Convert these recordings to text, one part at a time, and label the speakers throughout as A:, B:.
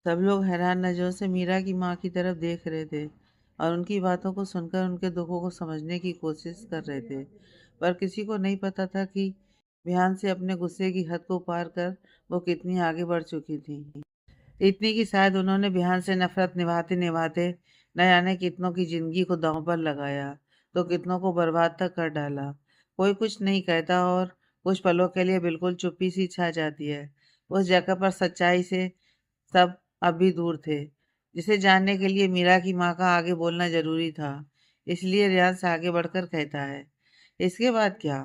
A: सब लोग हैरान नज़रों से मीरा की माँ की तरफ देख रहे थे और उनकी बातों को सुनकर उनके दुखों को समझने की कोशिश कर रहे थे। पर किसी को नहीं पता था कि ध्यान से अपने गुस्से की हद को पार कर वो कितनी आगे बढ़ चुकी थी। इतनी कि शायद उन्होंने बिहान से नफरत निभाते निभाते न जाने कितनों की जिंदगी को दांव पर लगाया, तो कितनों को बर्बाद तक कर डाला। कोई कुछ नहीं कहता और कुछ पलों के लिए बिल्कुल चुप्पी सी छा जाती है। उस जगह पर सच्चाई से सब अब भी दूर थे, जिसे जानने के लिए मीरा की माँ का आगे बोलना जरूरी था। इसलिए रियांश आगे बढ़कर कहता है, इसके बाद क्या?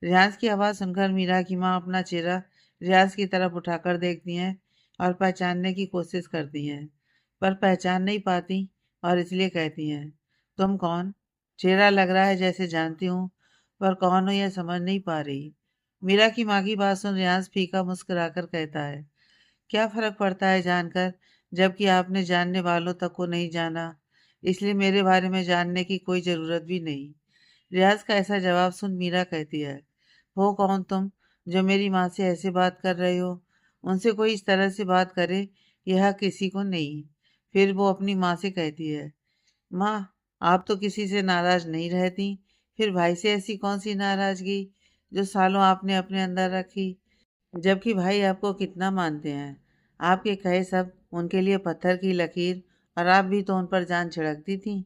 A: रियांश की आवाज़ सुनकर मीरा की माँ अपना चेहरा रियांश की तरफ उठाकर देखती हैं और पहचानने की कोशिश करती हैं, पर पहचान नहीं पाती और इसलिए कहती हैं, तुम कौन? चेहरा लग रहा है जैसे जानती हूँ, पर कौन हो यह समझ नहीं पा रही। मीरा की माँ की बात सुन रियांश फीका मुस्कुराकर कहता है, क्या फर्क पड़ता है जानकर, जबकि आपने जानने वालों तक को नहीं जाना, इसलिए मेरे बारे में जानने की कोई ज़रूरत भी नहीं। रियाज का ऐसा जवाब सुन मीरा कहती है, हो कौन तुम जो मेरी माँ से ऐसे बात कर रहे हो? उनसे कोई इस तरह से बात करे यह किसी को नहीं। फिर वो अपनी माँ से कहती है, माँ, आप तो किसी से नाराज नहीं रहती, फिर भाई से ऐसी कौन सी नाराजगी जो सालों आपने अपने अंदर रखी, जबकि भाई आपको कितना मानते हैं। आपके कहे सब उनके लिए पत्थर की लकीर, और आप भी तो उन पर जान छिड़कती थी।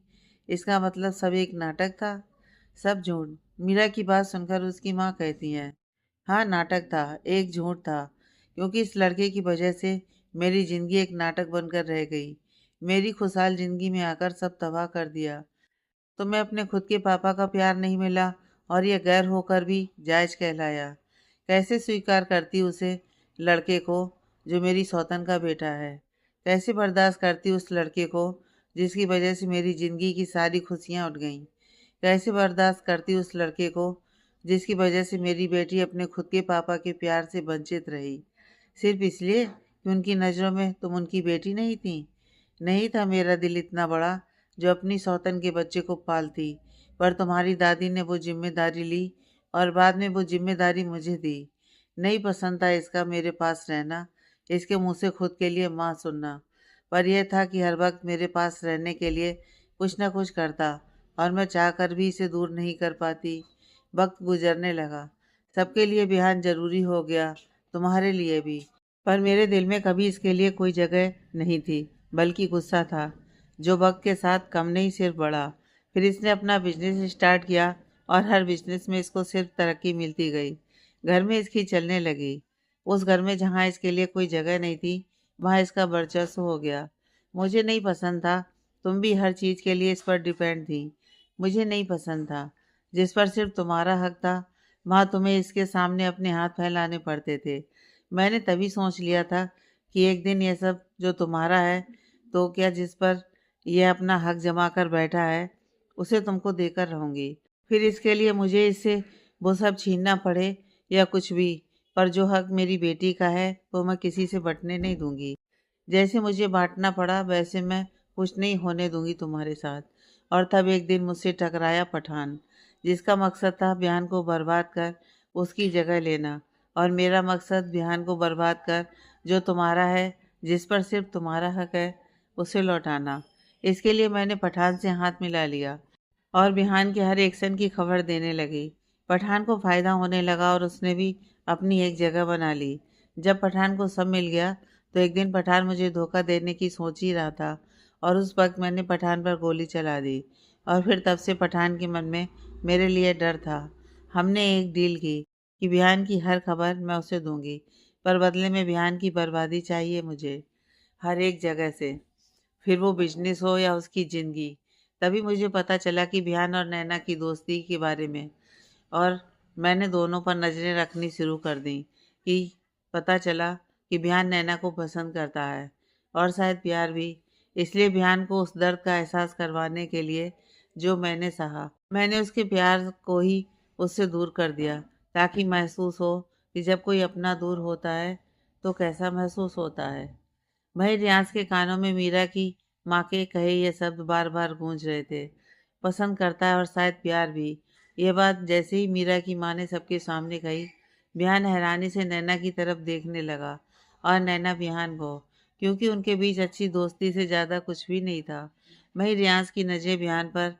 A: इसका मतलब सब एक नाटक था, सब झूठ। मीरा की बात सुनकर उसकी माँ कहती है, हाँ नाटक था, एक झूठ था, क्योंकि इस लड़के की वजह से मेरी ज़िंदगी एक नाटक बनकर रह गई। मेरी खुशहाल ज़िंदगी में आकर सब तबाह कर दिया। तुम्हें अपने खुद के पापा का प्यार नहीं मिला और ये गैर होकर भी जायज कहलाया। कैसे स्वीकार करती उसे, लड़के को जो मेरी सौतन का बेटा है? कैसे बर्दाश्त करती उस लड़के को जिसकी वजह से मेरी ज़िंदगी की सारी खुशियाँ उठ गईं? कैसे बर्दाश्त करती उस लड़के को जिसकी वजह से मेरी बेटी अपने खुद के पापा के प्यार से वंचित रही, सिर्फ इसलिए कि उनकी नज़रों में तुम उनकी बेटी नहीं थी? नहीं था मेरा दिल इतना बड़ा जो अपनी सौतन के बच्चे को पालती, पर तुम्हारी दादी ने वो जिम्मेदारी ली और बाद में वो जिम्मेदारी मुझे दी। नहीं पसंद था इसका मेरे पास रहना, इसके मुंह से खुद के लिए माँ सुनना, पर यह था कि हर वक्त मेरे पास रहने के लिए कुछ ना कुछ करता और मैं चाहकर भी इसे दूर नहीं कर पाती। वक्त गुजरने लगा, सबके लिए बिहान जरूरी हो गया, तुम्हारे लिए भी, पर मेरे दिल में कभी इसके लिए कोई जगह नहीं थी, बल्कि गुस्सा था, जो वक्त के साथ कम नहीं सिर्फ बढ़ा। फिर इसने अपना बिजनेस स्टार्ट किया और हर बिजनेस में इसको सिर्फ तरक्की मिलती गई। घर में इसकी चलने लगी। उस घर में जहाँ इसके लिए कोई जगह नहीं थी, वहाँ इसका वर्चस्व हो गया। मुझे नहीं पसंद था, तुम भी हर चीज़ के लिए इस पर डिपेंड थी। मुझे नहीं पसंद था, जिस पर सिर्फ तुम्हारा हक था, वहाँ तुम्हें इसके सामने अपने हाथ फैलाने पड़ते थे। मैंने तभी सोच लिया था कि एक दिन ये सब जो तुम्हारा है, तो क्या जिस पर यह अपना हक जमा कर बैठा है, उसे तुमको देकर रहूँगी। फिर इसके लिए मुझे इससे वो सब छीनना पड़े या कुछ भी, पर जो हक मेरी बेटी का है वो मैं किसी से बंटने नहीं दूंगी। जैसे मुझे बांटना पड़ा वैसे मैं कुछ नहीं होने दूंगी तुम्हारे साथ। और तब एक दिन मुझसे टकराया पठान, जिसका मकसद था बिहान को बर्बाद कर उसकी जगह लेना, और मेरा मकसद बिहान को बर्बाद कर जो तुम्हारा है, जिस पर सिर्फ तुम्हारा हक है, उसे लौटाना। इसके लिए मैंने पठान से हाथ मिला लिया और बिहान के हर एक्शन की खबर देने लगी। पठान को फ़ायदा होने लगा और उसने भी अपनी एक जगह बना ली। जब पठान को सब मिल गया तो एक दिन पठान मुझे धोखा देने की सोच ही रहा था, और उस वक्त मैंने पठान पर गोली चला दी। और फिर तब से पठान के मन में मेरे लिए डर था। हमने एक डील की कि बिहान की हर खबर मैं उसे दूंगी, पर बदले में बिहान की बर्बादी चाहिए मुझे, हर एक जगह से, फिर वो बिजनेस हो या उसकी ज़िंदगी। तभी मुझे पता चला कि बिहान और नैना की दोस्ती के बारे में, और मैंने दोनों पर नज़रें रखनी शुरू कर दी। कि पता चला कि बिहान नैना को पसंद करता है, और शायद प्यार भी। इसलिए बिहान को उस दर्द का एहसास करवाने के लिए जो मैंने सहा, मैंने उसके प्यार को ही उससे दूर कर दिया, ताकि महसूस हो कि जब कोई अपना दूर होता है तो कैसा महसूस होता है। वही रियाज के कानों में मीरा की माँ के कहे ये शब्द बार बार गूंज रहे थे, पसंद करता है और शायद प्यार भी। ये बात जैसे ही मीरा की माँ ने सबके सामने कही, बिहान हैरानी से नैना की तरफ देखने लगा, और नैना बिहान को, क्योंकि उनके बीच अच्छी दोस्ती से ज़्यादा कुछ भी नहीं था। वहीं रियाज की नज़रें बयान पर,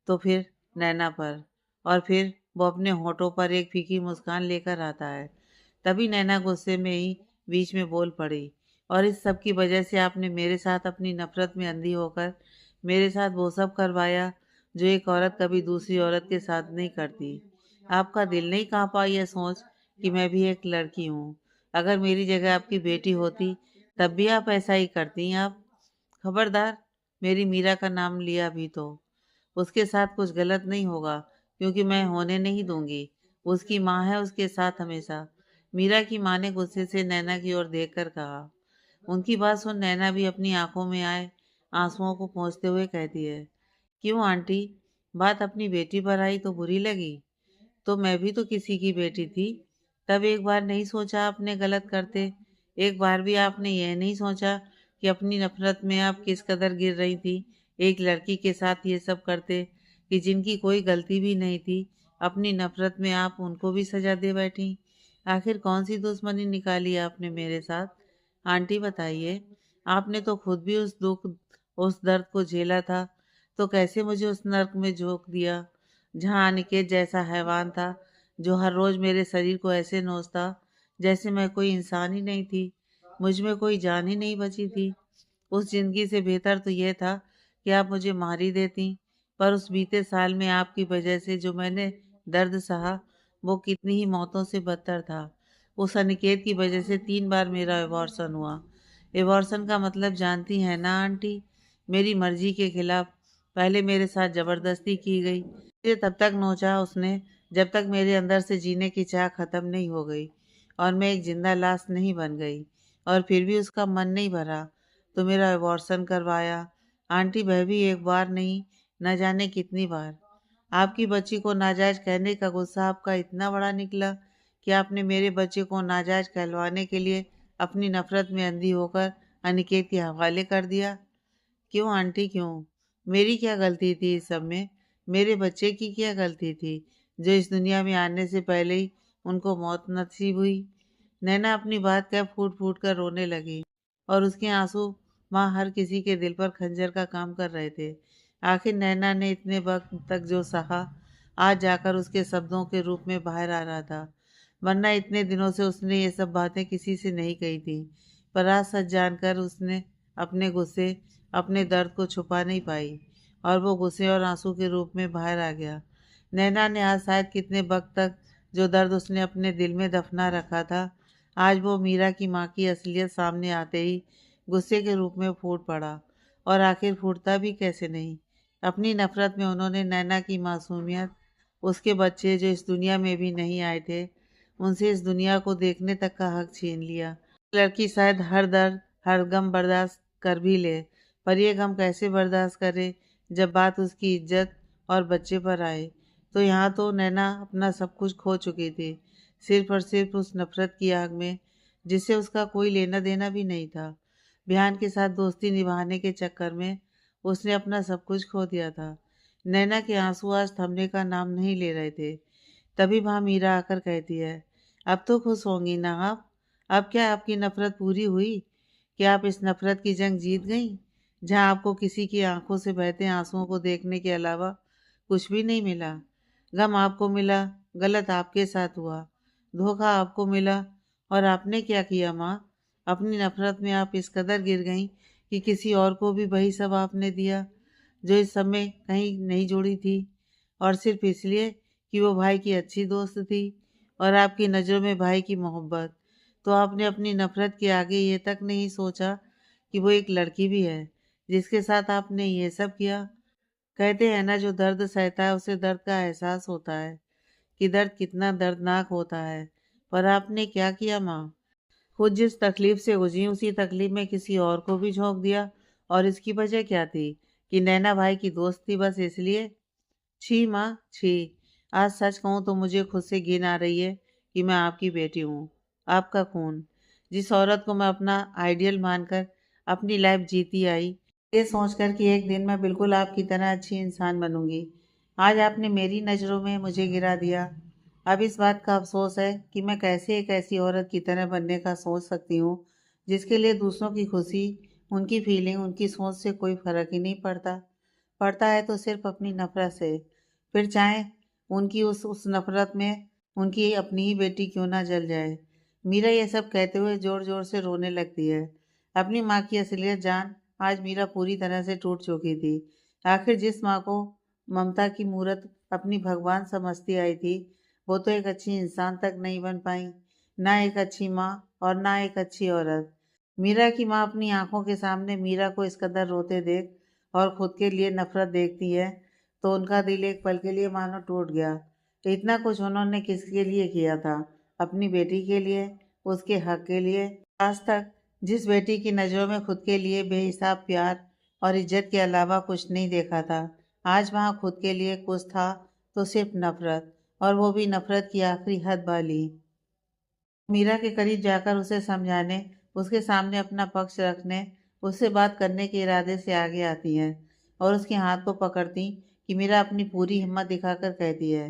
A: तो फिर नैना पर, और फिर वो अपने होठों पर एक फीकी मुस्कान लेकर आता है। तभी नैना गुस्से में ही बीच में बोल पड़ी, और इस सब की वजह से आपने मेरे साथ अपनी नफरत में अंधी होकर मेरे साथ वो सब करवाया जो एक औरत कभी दूसरी औरत के साथ नहीं करती। आपका दिल नहीं कांपा यह सोच कि मैं भी एक लड़की हूँ? अगर मेरी जगह आपकी बेटी होती तब भी आप ऐसा ही करती। आप खबरदार मेरी मीरा का नाम लिया भी तो उसके साथ कुछ गलत नहीं होगा, क्योंकि मैं होने नहीं दूंगी। उसकी माँ है उसके साथ हमेशा। मीरा की माँ ने गुस्से से नैना की ओर देखकर कहा। उनकी बात सुन नैना भी अपनी आंखों में आए आंसुओं को पोंछते हुए कहती है, क्यों आंटी, बात अपनी बेटी पर आई तो बुरी लगी? तो मैं भी तो किसी की बेटी थी। तब एक बार नहीं सोचा आपने गलत करते? एक बार भी आपने यह नहीं सोचा कि अपनी नफरत में आप किस कदर गिर रही थी एक लड़की के साथ ये सब करते, कि जिनकी कोई गलती भी नहीं थी? अपनी नफरत में आप उनको भी सजा दे बैठी। आखिर कौन सी दुश्मनी निकाली आपने मेरे साथ? आंटी बताइए। आपने तो खुद भी उस दुख उस दर्द को झेला था, तो कैसे मुझे उस नर्क में झोंक दिया जहाँ अनिकेत जैसा हैवान था, जो हर रोज मेरे शरीर को ऐसे नोचता जैसे मैं कोई इंसान ही नहीं थी, मुझ में कोई जान ही नहीं बची थी। उस जिंदगी से बेहतर तो यह था कि आप मुझे मार ही देती। पर उस बीते साल में आपकी वजह से जो मैंने दर्द सहा, वो कितनी ही मौतों से बदतर था। उस अनिकेत की वजह से 3 बार मेरा एबॉर्शन हुआ। एबॉर्शन का मतलब जानती हैं ना आंटी? मेरी मर्जी के खिलाफ। पहले मेरे साथ जबरदस्ती की गई, मुझे तब तक नोचा उसने जब तक मेरे अंदर से जीने की चाह खत्म नहीं हो गई और मैं एक जिंदा लाश नहीं बन गई। और फिर भी उसका मन नहीं भरा तो मेरा एबॉर्शन करवाया। आंटी, वह भी एक बार नहीं, न जाने कितनी बार। आपकी बच्ची को नाजायज कहने का गुस्सा आपका इतना बड़ा निकला कि आपने मेरे बच्चे को नाजायज कहलवाने के लिए अपनी नफरत में अंधी होकर अनिकेत के हवाले कर दिया। क्यों आंटी, क्यों? मेरी क्या गलती थी इस सब में? मेरे बच्चे की क्या गलती थी जो इस दुनिया में आने से पहले ही उनको मौत नसीब हुई? नैना अपनी बात कह फूट फूट कर रोने लगी, और उसके आंसू माँ हर किसी के दिल पर खंजर का काम कर रहे थे। आखिर नैना ने इतने वक्त तक जो सहा, आज जाकर उसके शब्दों के रूप में बाहर आ रहा था। वरना इतने दिनों से उसने ये सब बातें किसी से नहीं कही थी, पर आज सच जानकर उसने अपने गुस्से, अपने दर्द को छुपा नहीं पाई, और वो गुस्से और आंसू के रूप में बाहर आ गया। नैना ने आज शायद कितने वक्त तक जो दर्द उसने अपने दिल में दफना रखा था, आज वो मीरा की माँ की असलियत सामने आते ही गुस्से के रूप में फूट पड़ा। और आखिर फूटता भी कैसे नहीं? अपनी नफरत में उन्होंने नैना की मासूमियत, उसके बच्चे जो इस दुनिया में भी नहीं आए थे, उनसे इस दुनिया को देखने तक का हक छीन लिया। लड़की शायद हर दर्द, हर गम बर्दाश्त कर भी ले, पर यह गम कैसे बर्दाश्त करे जब बात उसकी इज्जत और बच्चे पर आए? तो यहाँ तो नैना अपना सब कुछ खो चुकी थी, सिर्फ और सिर्फ उस नफरत की आग में जिससे उसका कोई लेना देना भी नहीं था। बिहान के साथ दोस्ती निभाने के चक्कर में उसने अपना सब कुछ खो दिया था। नैना के आंसू आज थमने का नाम नहीं ले रहे थे। तभी वहाँ मीरा आकर कहती है, अब तो खुश होंगी ना आप? अब क्या आपकी नफरत पूरी हुई? क्या आप इस नफरत की जंग जीत गई, जहाँ आपको किसी की आंखों से बहते आंसुओं को देखने के अलावा कुछ भी नहीं मिला? गम आपको मिला, गलत आपके साथ हुआ, धोखा आपको मिला, और आपने क्या किया माँ? अपनी नफरत में आप इस कदर गिर गईं कि किसी और को भी वही सब आपने दिया जो इस समय कहीं नहीं जुड़ी थी, और सिर्फ इसलिए कि वो भाई की अच्छी दोस्त थी और आपकी नज़रों में भाई की मोहब्बत। तो आपने अपनी नफरत के आगे ये तक नहीं सोचा कि वो एक लड़की भी है जिसके साथ आपने ये सब किया। कहते हैं ना, जो दर्द सहता है उसे दर्द का एहसास होता है कि दर्द कितना दर्दनाक होता है। पर आपने क्या किया माँ? खुद जिस तकलीफ से गुजरी उसी तकलीफ में किसी और को भी झोंक दिया। और इसकी वजह क्या थी? कि नैना भाई की दोस्त थी, बस इसलिए? छी माँ, छी। आज सच कहूँ तो मुझे खुद से घिन आ रही है कि मैं आपकी बेटी हूँ, आपका खून, जिस औरत को मैं अपना आइडियल मानकर अपनी लाइफ जीती आई, ये सोचकर कि एक दिन मैं बिल्कुल आपकी तरह अच्छी इंसान बनूंगी। आज आपने मेरी नज़रों में मुझे गिरा दिया। अब इस बात का अफसोस है कि मैं कैसे एक ऐसी औरत की तरह बनने का सोच सकती हूँ जिसके लिए दूसरों की खुशी, उनकी फीलिंग, उनकी सोच से कोई फ़र्क ही नहीं पड़ता। पड़ता है तो सिर्फ़ अपनी नफ़रत से। फिर चाहे उनकी उस नफ़रत में उनकी अपनी ही बेटी क्यों ना जल जाए। मीरा ये सब कहते हुए ज़ोर-ज़ोर से रोने लगती है। अपनी माँ की असलियत जान आज मीरा पूरी तरह से टूट चुकी थी। आखिर जिस माँ को ममता की मूरत अपनी भगवान समझती आई थी, वो तो एक अच्छी इंसान तक नहीं बन पाई, ना एक अच्छी माँ और ना एक अच्छी औरत। मीरा की माँ अपनी आंखों के सामने मीरा को इस कदर रोते देख और खुद के लिए नफरत देखती है, तो उनका दिल एक पल के लिए मानो टूट गया। इतना कुछ उन्होंने किसके लिए किया था? अपनी बेटी के लिए, उसके हक के लिए। आज तक जिस बेटी की नज़रों में खुद के लिए बेहिसाब प्यार और इज्जत के अलावा कुछ नहीं देखा था, आज वहाँ खुद के लिए कुछ था तो सिर्फ नफरत, और वो भी नफरत की आखिरी हद वाली। मीरा के करीब जाकर उसे समझाने, उसके सामने अपना पक्ष रखने, उससे बात करने के इरादे से आगे आती हैं और उसके हाथ को पकड़ती कि मीरा अपनी पूरी हिम्मत दिखाकर कहती है,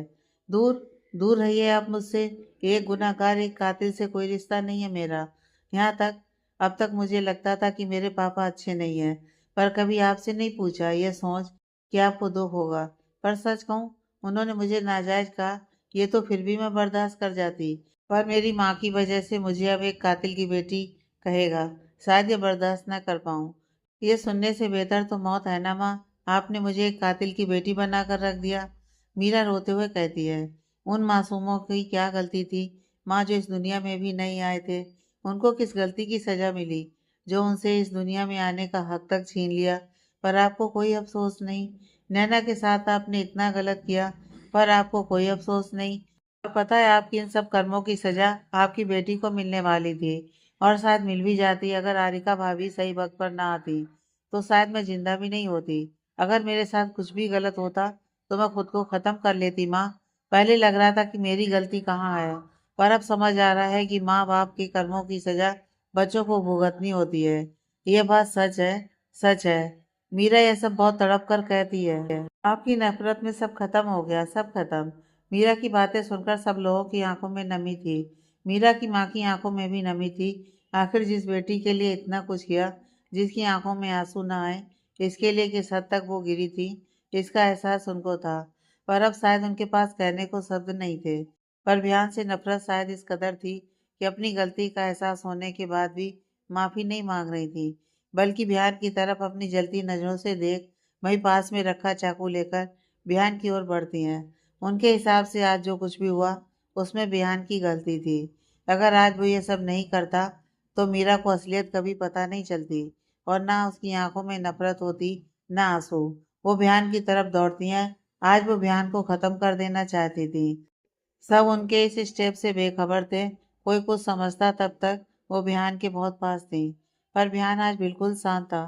A: दूर दूर रहिए आप मुझसे। एक गुनाहगार, एक कातिल से कोई रिश्ता नहीं है मेरा। यहाँ तक अब तक मुझे लगता था कि मेरे पापा अच्छे नहीं हैं, पर कभी आपसे नहीं पूछा, यह सोच कि आपको दुख होगा। पर सच कहूँ, उन्होंने मुझे नाजायज कहा, ये तो फिर भी मैं बर्दाश्त कर जाती, पर मेरी माँ की वजह से मुझे अब एक कातिल की बेटी कहेगा, शायद ये बर्दाश्त न कर पाऊँ। ये सुनने से बेहतर तो मौत है ना माँ, आपने मुझे एक कातिल की बेटी बनाकर रख दिया। मीरा रोते हुए कहती है, उन मासूमों की क्या गलती थी माँ, जो इस दुनिया में भी नहीं आए थे? उनको किस गलती की सजा मिली जो उनसे इस दुनिया में आने का हक तक छीन लिया? पर आपको कोई अफसोस नहीं। नैना के साथ आपने इतना गलत किया, पर आपको कोई अफसोस नहीं। और पता है, आपकी इन सब कर्मों की सजा आपकी बेटी को मिलने वाली थी, और शायद मिल भी जाती अगर आरिका भाभी सही वक्त पर ना आती, तो शायद मैं जिंदा भी नहीं होती। अगर मेरे साथ कुछ भी गलत होता तो मैं खुद को खत्म कर लेती माँ। पहले लग रहा था कि मेरी गलती कहाँ है, पर अब समझ आ रहा है कि माँ बाप के कर्मों की सजा बच्चों को भुगतनी होती है। ये बात सच है, सच है। मीरा यह सब बहुत तड़प कर कहती है। आपकी नफरत में सब खत्म हो गया, सब खत्म। मीरा की बातें सुनकर सब लोगों की आंखों में नमी थी। मीरा की माँ की आंखों में भी नमी थी। आखिर जिस बेटी के लिए इतना कुछ किया, जिसकी आंखों में आंसू ना आए, इसके लिए किस हद तक वो गिरी थी, इसका एहसास उनको था। पर अब शायद उनके पास कहने को शब्द नहीं थे। पर ध्यान से नफरत शायद इस कदर थी कि अपनी गलती का एहसास होने के बाद भी माफी नहीं मांग रही थी, बल्कि बिहान की तरफ अपनी जलती नजरों से देख वही पास में रखा चाकू लेकर बिहान की ओर बढ़ती हैं। उनके हिसाब से आज जो कुछ भी हुआ, उसमें बिहान की गलती थी। अगर आज वो ये सब नहीं करता, तो मीरा को असलियत कभी पता नहीं चलती, और ना उसकी आंखों में नफरत होती, ना आंसू। वो बिहान की तरफ दौड़ती हैं। आज वो बिहान को खत्म कर देना चाहती थी। सब उनके इस स्टेप से बेखबर थे। कोई कुछ समझता तब तक वो बिहान के बहुत पास थी, पर बिहान आज बिल्कुल शांत था।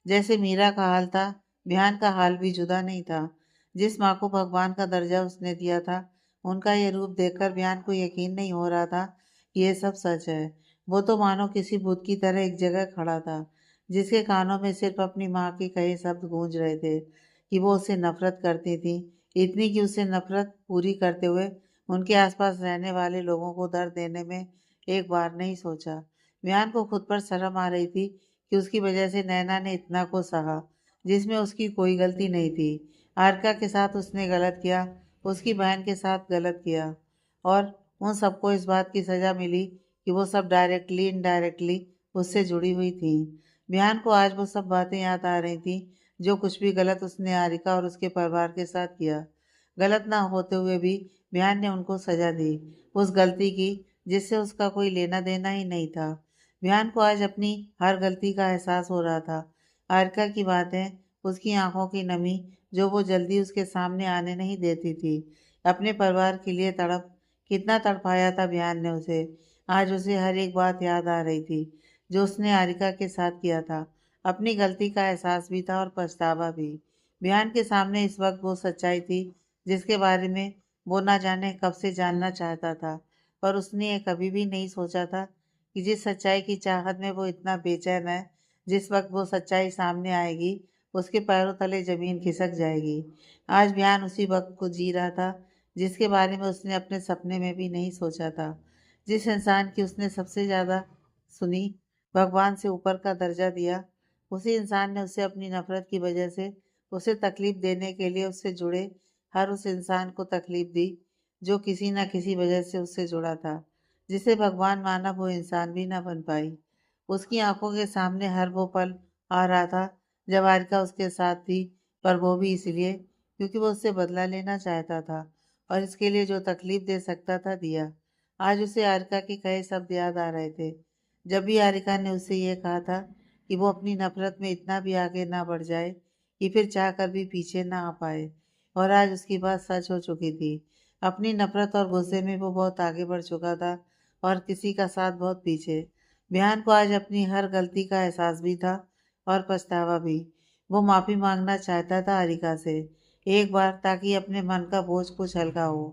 A: जैसे मीरा का हाल था, बिहान का हाल भी जुदा नहीं था। जिस माँ को भगवान का दर्जा उसने दिया था, उनका ये रूप देखकर बिहान को यकीन नहीं हो रहा था कि ये सब सच है। वो तो मानो किसी भूत की तरह एक जगह खड़ा था, जिसके कानों में सिर्फ अपनी माँ के कहे शब्द गूंज रहे थे कि वो उससे नफरत करती थी, इतनी कि उससे नफरत पूरी करते हुए उनके आसपास रहने वाले लोगों को दर्द देने में एक बार नहीं सोचा। विहान को खुद पर शर्म आ रही थी कि उसकी वजह से नैना ने इतना को सहा, जिसमें उसकी कोई गलती नहीं थी। आरका के साथ उसने गलत किया, उसकी बहन के साथ गलत किया, और उन सबको इस बात की सजा मिली कि वो सब डायरेक्टली इनडायरेक्टली उससे जुड़ी हुई थी। विहान को आज वो सब बातें याद आ रही थी, जो कुछ भी गलत उसने आरिका और उसके परिवार के साथ किया। गलत ना होते हुए भी बिहान ने उनको सजा दी, उस गलती की जिससे उसका कोई लेना देना ही नहीं था। बिहान को आज अपनी हर गलती का एहसास हो रहा था। आरका की बातें, उसकी आंखों की नमी, जो वो जल्दी उसके सामने आने नहीं देती थी, अपने परिवार के लिए तड़प, कितना तड़पाया था बिहान ने उसे। आज उसे हर एक बात याद आ रही थी जो उसने आरिका के साथ किया था। अपनी गलती का एहसास भी था और पछतावा भी। बिहान के सामने इस वक्त वो सच्चाई थी जिसके बारे में वो ना जाने कब से जानना चाहता था, पर उसने ये कभी भी नहीं सोचा था कि जिस सच्चाई की चाहत में वो इतना बेचैन है, जिस वक्त वो सच्चाई सामने आएगी, उसके पैरों तले जमीन खिसक जाएगी। आज बयान उसी वक्त को जी रहा था जिसके बारे में उसने अपने सपने में भी नहीं सोचा था। जिस इंसान की उसने सबसे ज़्यादा सुनी, भगवान से ऊपर का दर्जा दिया। उसी इंसान ने उसे अपनी नफरत की वजह से उसे तकलीफ देने के लिए उससे जुड़े हर उस इंसान को तकलीफ दी जो किसी न किसी वजह से उससे जुड़ा था। जिसे भगवान माना वो इंसान भी ना बन पाई। उसकी आंखों के सामने हर वो पल आ रहा था जब हारिका उसके साथ थी, पर वो भी इसलिए क्योंकि वो उससे बदला लेना चाहता था और इसके लिए जो तकलीफ दे सकता था दिया। आज उसे हारिका के कहे शब्द याद आ रहे थे। जब भी हारिका ने उससे ये कहा था कि वो अपनी नफरत में इतना भी आगे ना बढ़ जाए कि फिर चाह कर भी पीछे ना आ पाए, और आज उसकी बात सच हो चुकी थी। अपनी नफरत और गुस्से में वो बहुत आगे बढ़ चुका था और किसी का साथ बहुत पीछे। बिहान को आज अपनी हर गलती का एहसास भी था और पछतावा भी। वो माफ़ी मांगना चाहता था हारिका से एक बार, ताकि अपने मन का बोझ कुछ हल्का हो।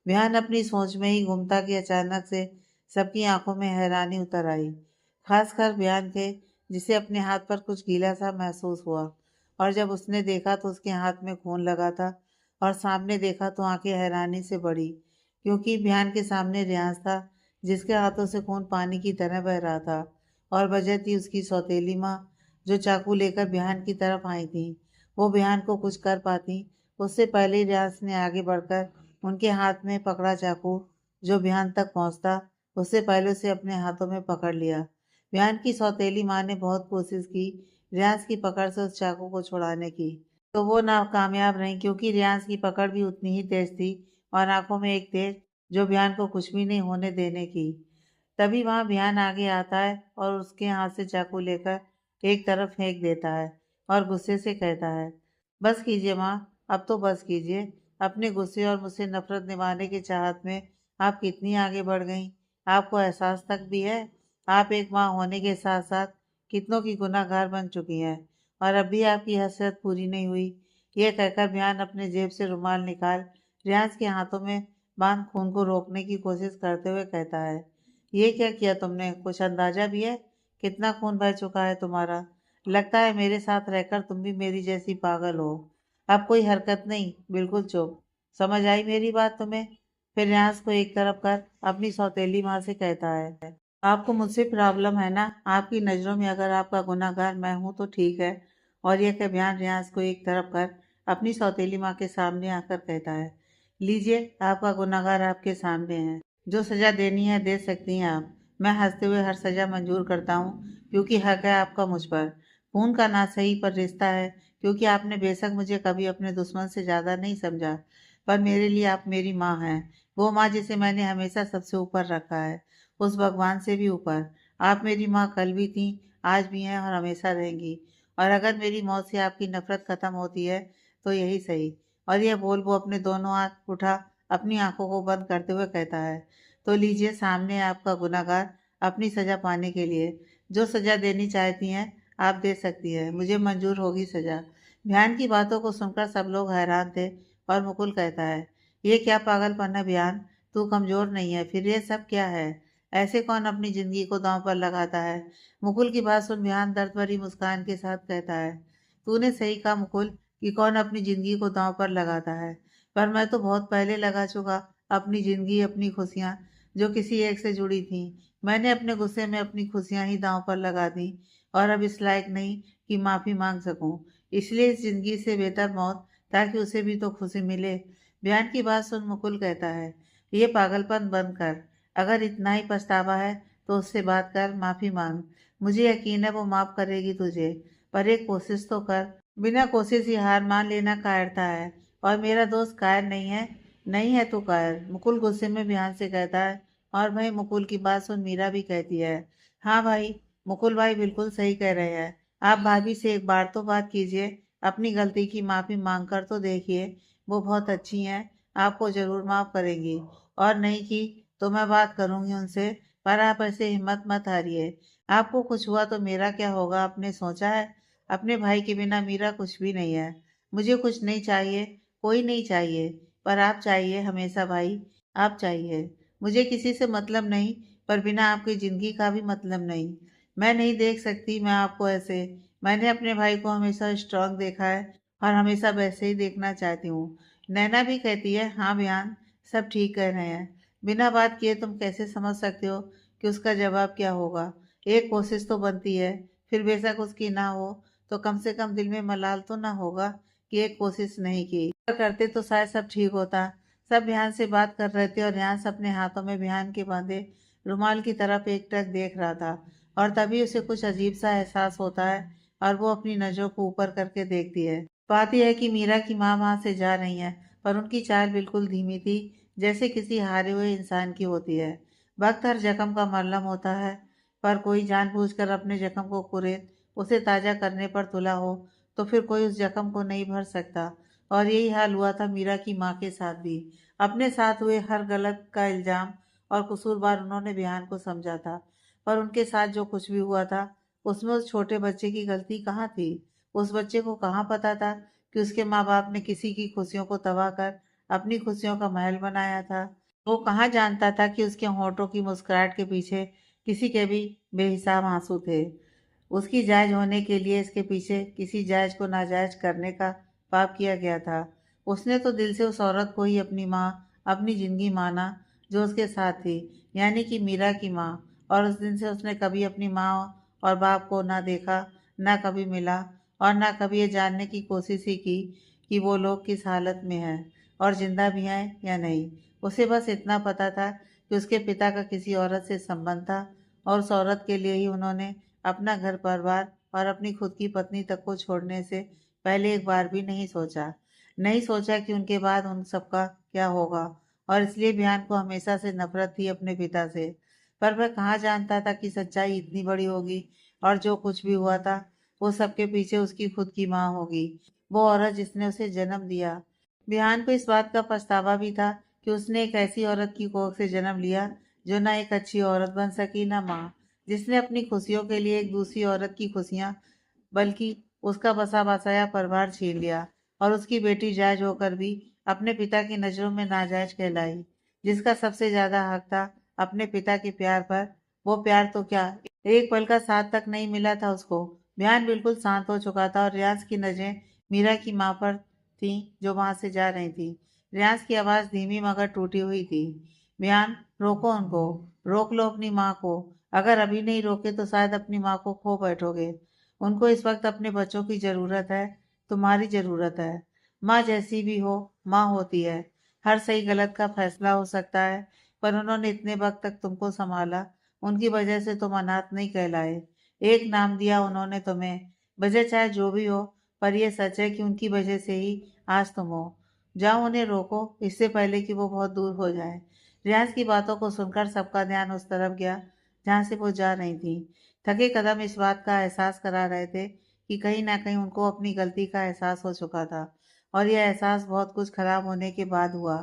A: बिहान अपनी सोच में ही घूमता कि अचानक से सबकी आंखों में हैरानी उतर आई, खासकर बिहान के, जिसे अपने हाथ पर कुछ गीला सा महसूस हुआ। और जब उसने देखा तो उसके हाथ में खून लगा था, और सामने देखा तो आंखें हैरानी से बढ़ी, क्योंकि बिहान के सामने रियाज था, जिसके हाथों से खून पानी की तरह बह रहा था। और वजह थी उसकी सौतेली माँ, जो चाकू लेकर बिहान की तरफ आई थी। वो बिहान को कुछ कर पाती उससे पहले ही रियाज ने आगे बढ़कर उनके हाथ में पकड़ा चाकू, जो बिहान तक पहुंचता उससे पहले उसे अपने हाथों में पकड़ लिया। बिहान की सौतेली माँ ने बहुत कोशिश की रियाज की पकड़ से उस चाकू को छुड़ाने की, तो वो नाकामयाब रही, क्योंकि रियाज की पकड़ भी उतनी ही तेज थी और आंखों में एक तेज जो बिहान को कुछ भी नहीं होने देने की। तभी वहां बिहान आगे आता है और उसके हाथ से चाकू लेकर एक तरफ फेंक देता है और गुस्से से कहता है, बस कीजिए माँ, अब तो बस कीजिए। अपने गुस्से और मुझसे नफरत निभाने की चाहत में आप कितनी आगे बढ़ गई, आपको एहसास तक भी है। आप एक माँ होने के साथ साथ कितनों की गुनहगार बन चुकी हैं, और अब भी आपकी हैसियत पूरी नहीं हुई। यह कहकर बिहान अपने जेब से रुमाल निकाल रियाज के हाथों में बांध खून को रोकने की कोशिश करते हुए कहता है, ये क्या किया तुमने? कुछ अंदाजा भी है कितना खून बह चुका है तुम्हारा? लगता है मेरे साथ रहकर तुम भी मेरी जैसी पागल हो। अब कोई हरकत नहीं, बिल्कुल चुप। समझ आई मेरी बात तुम्हें? फिर रियाज को एक तरफ कर अपनी सौतेली माँ से कहता है, आपको मुझसे प्रॉब्लम है ना? आपकी नज़रों में अगर आपका गुनहगार मैं हूँ तो ठीक है। और यह कह बयान रियाज को एक तरफ कर अपनी सौतेली माँ के सामने आकर कहता है, लीजिए, आपका गुनहगार आपके सामने है। जो सज़ा देनी है दे सकती हैं आप। मैं हंसते हुए हर सज़ा मंजूर करता हूँ, क्योंकि हक है आपका मुझ पर। खून का ना सही पर रिश्ता है, क्योंकि आपने बेशक मुझे कभी अपने दुश्मन से ज़्यादा नहीं समझा, पर मेरे लिए आप मेरी माँ हैं। वो माँ जिसे मैंने हमेशा सबसे ऊपर रखा है, उस भगवान से भी ऊपर। आप मेरी माँ कल भी थी, आज भी हैं और हमेशा रहेंगी। और अगर मेरी मौत से आपकी नफरत खत्म होती है तो यही सही। और यह बोल वो अपने दोनों हाथ उठा अपनी आंखों को बंद करते हुए कहता है, तो लीजिए, सामने है आपका गुनहगार अपनी सजा पाने के लिए। जो सजा देनी चाहती हैं आप दे सकती हैं, मुझे मंजूर होगी सजा। बयान की बातों को सुनकर सब लोग हैरान थे, और मुकुल कहता है, ये क्या पागलपन है बयान? तू कमजोर नहीं है, फिर ये सब क्या है? ऐसे कौन अपनी जिंदगी को दांव पर लगाता है? मुकुल की बात सुन बयान दर्द भरी मुस्कान के साथ कहता है, तूने सही कहा मुकुल, कि कौन अपनी जिंदगी को दांव पर लगाता है। पर मैं तो बहुत पहले लगा चुका अपनी जिंदगी, अपनी खुशियाँ जो किसी एक से जुड़ी थी। मैंने अपने गुस्से में अपनी खुशियाँ ही दांव पर लगा दी, और अब इस लायक नहीं कि माफ़ी मांग सकूं। इसलिए इस जिंदगी से बेहतर मौत, ताकि उसे भी तो खुशी मिले। बयान की बात सुन मुकुल कहता है, ये पागलपन बंद कर। अगर इतना ही पछतावा है तो उससे बात कर, माफ़ी मांग। मुझे यकीन है वो माफ़ करेगी तुझे, पर एक कोशिश तो कर। बिना कोशिश ही हार मान लेना कायरता है, और मेरा दोस्त कायर नहीं है। नहीं है तो कायर, मुकुल गुस्से में बयान से कहता है। और भाई मुकुल की बात सुन मीरा भी कहती है, हाँ भाई, मुकुल भाई बिल्कुल सही कह रहे हैं। आप भाभी से एक बार तो बात कीजिए, अपनी गलती की माफ़ी मांग कर तो देखिए। वो बहुत अच्छी हैं, आपको ज़रूर माफ़ करेंगी। और नहीं की तो मैं बात करूंगी उनसे, पर आप ऐसे हिम्मत मत हारिए। आपको कुछ हुआ तो मेरा क्या होगा, आपने सोचा है? अपने भाई के बिना मेरा कुछ भी नहीं है। मुझे कुछ नहीं चाहिए, कोई नहीं चाहिए, पर आप चाहिए हमेशा भाई, आप चाहिए। मुझे किसी से मतलब नहीं, पर बिना आपकी ज़िंदगी का भी मतलब नहीं। मैं नहीं देख सकती मैं आपको ऐसे। मैंने अपने भाई को हमेशा स्ट्रांग देखा है, और हमेशा वैसे ही देखना चाहती हूँ। नैना भी कहती है, हाँ बयान, सब ठीक कह रहे हैं। बिना बात किए तुम कैसे समझ सकते हो कि उसका जवाब क्या होगा? एक कोशिश तो बनती है, फिर बेशक उसकी ना हो तो कम से कम दिल में मलाल तो ना होगा कि एक कोशिश नहीं की। अगर करते तो शायद सब ठीक होता। सब भियान से बात कर रहे थे और रियाज अपने हाथों में भियान के बांधे रुमाल की तरफ एकटक देख रहा था। और तभी उसे कुछ अजीब सा एहसास होता है और वो अपनी नजरों को ऊपर करके देखती है। बात यह है कि मीरा की माँ वहां से जा रही है, पर उनकी चाल बिल्कुल धीमी थी, जैसे किसी हारे हुए इंसान की होती है। वक्त हर जख्म का मरहम होता है, पर कोई जानबूझकर अपने जख्म को कुरेद उसे ताज़ा करने पर तुला हो तो फिर कोई उस जख्म को नहीं भर सकता। और यही हाल हुआ था मीरा की माँ के साथ भी। अपने साथ हुए हर गलत का इल्जाम और कसूरवार उन्होंने बिहान को समझा था, पर उनके साथ जो कुछ भी हुआ था उसमें उस छोटे बच्चे की गलती कहाँ थी। उस बच्चे को कहाँ पता था कि उसके माँ बाप ने किसी की खुशियों को तबाह कर अपनी खुशियों का महल बनाया था। वो कहाँ जानता था कि उसके होंठों की मुस्कुराहट के पीछे किसी के भी बेहिसाब आंसू थे। उसकी जायज होने के लिए इसके पीछे किसी जायज को नाजायज करने का पाप किया गया था। उसने तो दिल से उस औरत को ही अपनी माँ, अपनी जिंदगी माना जो उसके साथ थी, यानी कि मीरा की माँ। और उस दिन से उसने कभी अपनी माँ और बाप को ना देखा, ना कभी मिला, और ना कभी ये जानने की कोशिश ही की कि वो लोग किस हालत में हैं और जिंदा भी हैं या नहीं। उसे बस इतना पता था कि उसके पिता का किसी औरत से संबंध था और उस औरत के लिए ही उन्होंने अपना घर परिवार और अपनी खुद की पत्नी तक को छोड़ने से पहले एक बार भी नहीं सोचा कि उनके बाद उन सबका क्या होगा। और इसलिए बिहान को हमेशा से नफरत थी अपने पिता से। पर वह कहाँ जानता था कि सच्चाई इतनी बड़ी होगी और जो कुछ भी हुआ था वो सबके पीछे उसकी खुद की माँ होगी, वो औरत जिसने उसे जन्म दिया। बिहान को इस बात का पछतावा भी था कि उसने एक ऐसी औरत की कोख से जन्म लिया जो ना एक अच्छी औरत बन सकी, ना माँ, जिसने अपनी खुशियों के लिए एक दूसरी औरत की खुशियां, बल्कि उसका बसा बसाया परिवार छीन लिया। और उसकी बेटी जायज होकर भी अपने पिता की नजरों में नाजायज कहलाई। जिसका सबसे ज्यादा हक था अपने पिता के प्यार पर, वो प्यार तो क्या, एक पल का साथ तक नहीं मिला था उसको। बयान बिल्कुल शांत हो चुका था और रियाज की नजरें मीरा की माँ पर थी जो वहां से जा रही थी। रियाज की आवाज धीमी मगर टूटी हुई थी। बयान, रोको उनको, रोक लो अपनी माँ को। अगर अभी नहीं रोके तो शायद अपनी माँ को खो बैठोगे। उनको इस वक्त अपने बच्चों की जरूरत है, तुम्हारी जरूरत है। माँ जैसी भी हो, माँ होती है। हर सही गलत का फैसला हो सकता है, पर उन्होंने इतने वक्त तक तुमको संभाला, उनकी वजह से तुम अनाथ नहीं कहलाए। एक नाम दिया उन्होंने तुम्हें, वजह चाहे जो भी हो, पर यह सच है कि उनकी वजह से ही आज तुम हो। जाओ उन्हें रोको, इससे पहले कि वो बहुत दूर हो जाए। रियाज की बातों को सुनकर सबका ध्यान उस तरफ गया जहाँ से वो जा रही थी। थके कदम इस बात का एहसास करा रहे थे कि कहीं ना कहीं उनको अपनी गलती का एहसास हो चुका था, और यह एहसास बहुत कुछ खराब होने के बाद हुआ।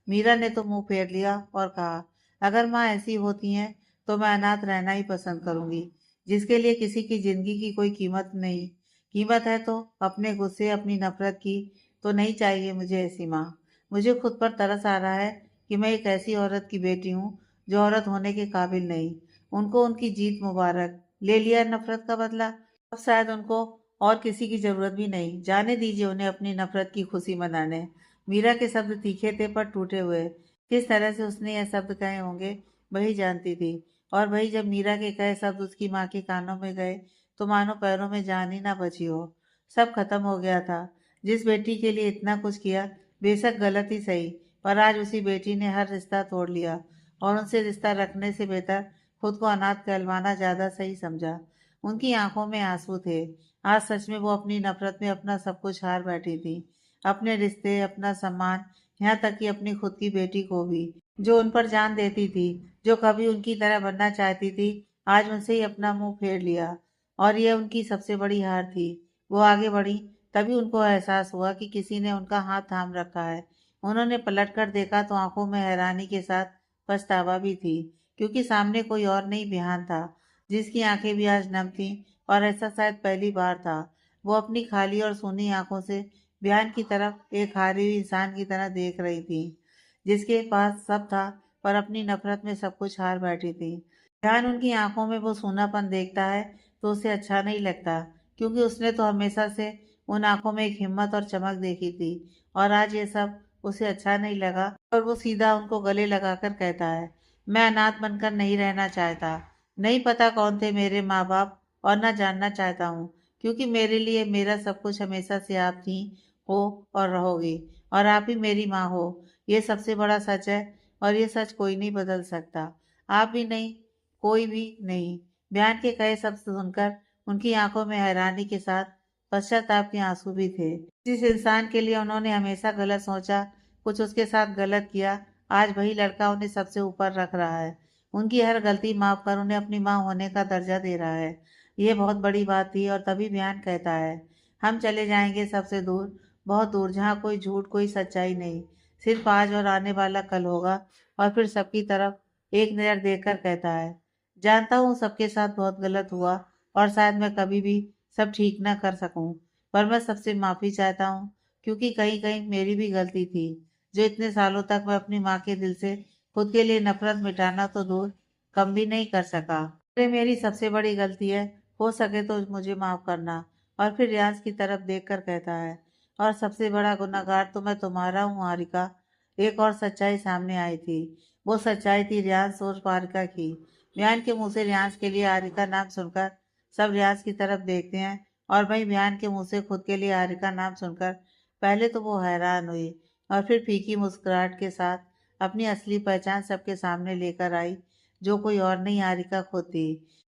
A: मीरा ने तो मुंह फेर लिया और कहा, अगर माँ ऐसी होती हैं तो मैं अनाथ रहना ही पसंद करूंगी, जिसके लिए किसी की जिंदगी की कोई कीमत नहीं। कीमत है तो अपने गुस्से, अपनी नफरत की। तो नहीं चाहिए मुझे ऐसी माँ। मुझे खुद पर तरस आ रहा है कि मैं एक ऐसी औरत की बेटी हूँ जो औरत होने के काबिल नहीं। उनको उनकी जीत मुबारक, ले लिया नफरत का बदला। अब शायद उनको और किसी की जरूरत भी नहीं, जाने दीजिए उन्हें अपनी नफरत की खुशी मनाने। मीरा के शब्द तीखे थे पर टूटे हुए। किस तरह से उसने यह शब्द कहे होंगे वही जानती थी। और वही जब मीरा के कहे शब्द उसकी माँ के कानों में गए तो मानो पैरों में जान ही ना बची हो। सब खत्म हो गया था। जिस बेटी के लिए इतना कुछ किया, बेशक गलत ही सही, पर आज उसी बेटी ने हर रिश्ता तोड़ लिया और उनसे रिश्ता रखने से बेहतर खुद को अनाथ कहलवाना ज्यादा सही समझा। उनकी आंखों में आंसू थे। आज सच में वो अपनी नफरत में अपना सब कुछ हार बैठी थी, अपने रिश्ते, अपना सम्मान, यहाँ तक कि अपनी खुद की बेटी को भी, जो उन पर जान देती थी, जो कभी उनकी तरह बनना चाहती थी। आज उनसे ही अपना मुंह फेर लिया, और यह उनकी सबसे बड़ी हार थी। वो आगे बढ़ी, तभी उनको एहसास हुआ कि किसी ने उनका हाथ थाम रखा है। उन्होंने पलट कर देखा तो आंखों में हैरानी के साथ पछतावा भी थी, क्योंकि सामने कोई और नहीं, बिहान था, जिसकी आंखें भी आज नम थीं। और ऐसा शायद पहली बार था। वो अपनी खाली और सूनी आंखों से बिहान की तरफ एक हारी हुई इंसान की तरह देख रही थी, जिसके पास सब था पर अपनी नफरत में सब कुछ हार बैठी थी। बिहान उनकी आंखों में वो सूनापन देखता है तो उसे अच्छा नहीं लगता, क्योंकि उसने तो हमेशा से उन आंखों में एक हिम्मत और चमक देखी थी। और आज ये सब उसे अच्छा नहीं लगा और वो सीधा उनको गले लगाकर कहता है, मैं अनाथ बनकर नहीं रहना चाहता। नहीं पता कौन थे मेरे माँ बाप और ना जानना चाहता हूँ, क्योंकि मेरे लिए मेरा सब कुछ हमेशा से आप थी, हो और रहोगी, और आप ही मेरी माँ हो। ये सबसे बड़ा सच है, और ये सच कोई नहीं बदल सकता। आप भी नहीं, कोई भी नहीं। बयान के कहे शब्द सुनकर उनकी आंखों में हैरानी के साथ पश्चाताप के आंसू भी थे। जिस इंसान के लिए उन्होंने हमेशा गलत सोचा, कुछ उसके साथ गलत किया, आज वही लड़का उन्हें सबसे ऊपर रख रहा है। उनकी हर गलती माफ कर उन्हें अपनी माँ होने का दर्जा दे रहा है। ये बहुत बड़ी बात थी, और तभी बयान कहता है, हम चले जाएंगे सबसे दूर, बहुत दूर, जहाँ कोई झूठ कोई सच्चाई नहीं, सिर्फ आज और आने वाला कल होगा। और फिर सबकी तरफ एक नज़र देखकर कहता है, जानता हूँ सबके साथ बहुत गलत हुआ, और शायद मैं कभी भी सब ठीक ना कर सकूं, पर मैं सबसे माफ़ी चाहता हूँ, क्योंकि कहीं कहीं मेरी भी गलती थी, जो इतने सालों तक मैं अपनी माँ के दिल से खुद के लिए नफरत मिटाना तो दूर, कम भी नहीं कर सका। ये मेरी सबसे बड़ी गलती है, हो सके तो मुझे माफ़ करना। और फिर रियाज की तरफ देखकर कहता है, और सबसे बड़ा गुनहगार तो मैं तुम्हारा हूँ हारिका। एक और सच्चाई सामने आई थी। वो सच्चाई थी रियाज और हारिका की। बयान के मुंह से रियाज के लिए हारिका नाम सुनकर सब रियाज की तरफ देखते हैं, और वहीं बयान के मुंह से खुद के लिए हारिका नाम सुनकर पहले तो वो हैरान हुई, और फिर फीकी मुस्कुराहट के साथ अपनी असली पहचान सबके सामने लेकर आई, जो कोई और नहीं हारिका खुद थी।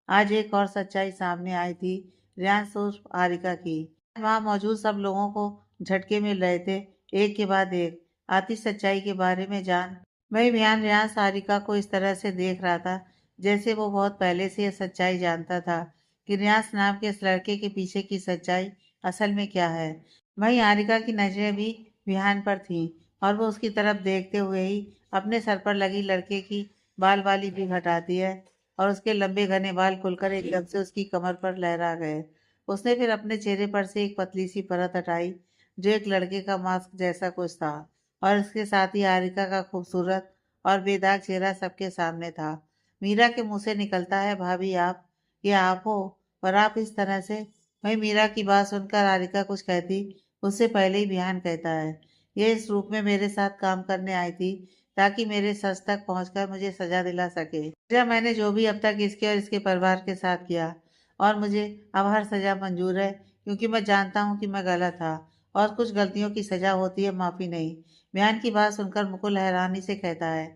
A: आज एक और सच्चाई सामने आई थी, रियांश उर्फ हारिका की। वहां मौजूद सब लोगों को झटके मिल रहे थे, एक के बाद एक आती सच्चाई के बारे में जान। वही बयान रियांश हारिका को इस तरह से देख रहा था, जैसे वो बहुत पहले से यह सच्चाई जानता था कि रियांश नाम के इस लड़के के पीछे की सच्चाई असल में क्या है। वहीं हारिका की नजरें भी विहान पर थीं, और वो उसकी तरफ देखते हुए ही अपने सर पर लगी लड़के की बाल वाली भी हटाती है, और उसके लंबे घने बाल खुलकर एकदम से उसकी कमर पर लहरा गए। उसने फिर अपने चेहरे पर से एक पतली सी परत हटाई, जो एक लड़के का मास्क जैसा कुछ था, और इसके साथ ही हारिका का खूबसूरत और बेदाग चेहरा सबके सामने था। मीरा के मुंह से निकलता है, भाभी आप, ये आप हो, और आप इस तरह से। वही मीरा की बात सुनकर हारिका कुछ कहती उससे पहले ही बिहान कहता है, ये इस रूप में मेरे साथ काम करने आई थी, ताकि मेरे सच तक पहुंचकर मुझे सजा दिला सके। सजा मैंने जो भी अब तक इसके और इसके परिवार के साथ किया, और मुझे अब हर सजा मंजूर है, क्योंकि मैं जानता हूँ कि मैं गलत था, और कुछ गलतियों की सजा होती है, माफी नहीं। बयान की बात सुनकर मुकुल हैरानी से कहता है,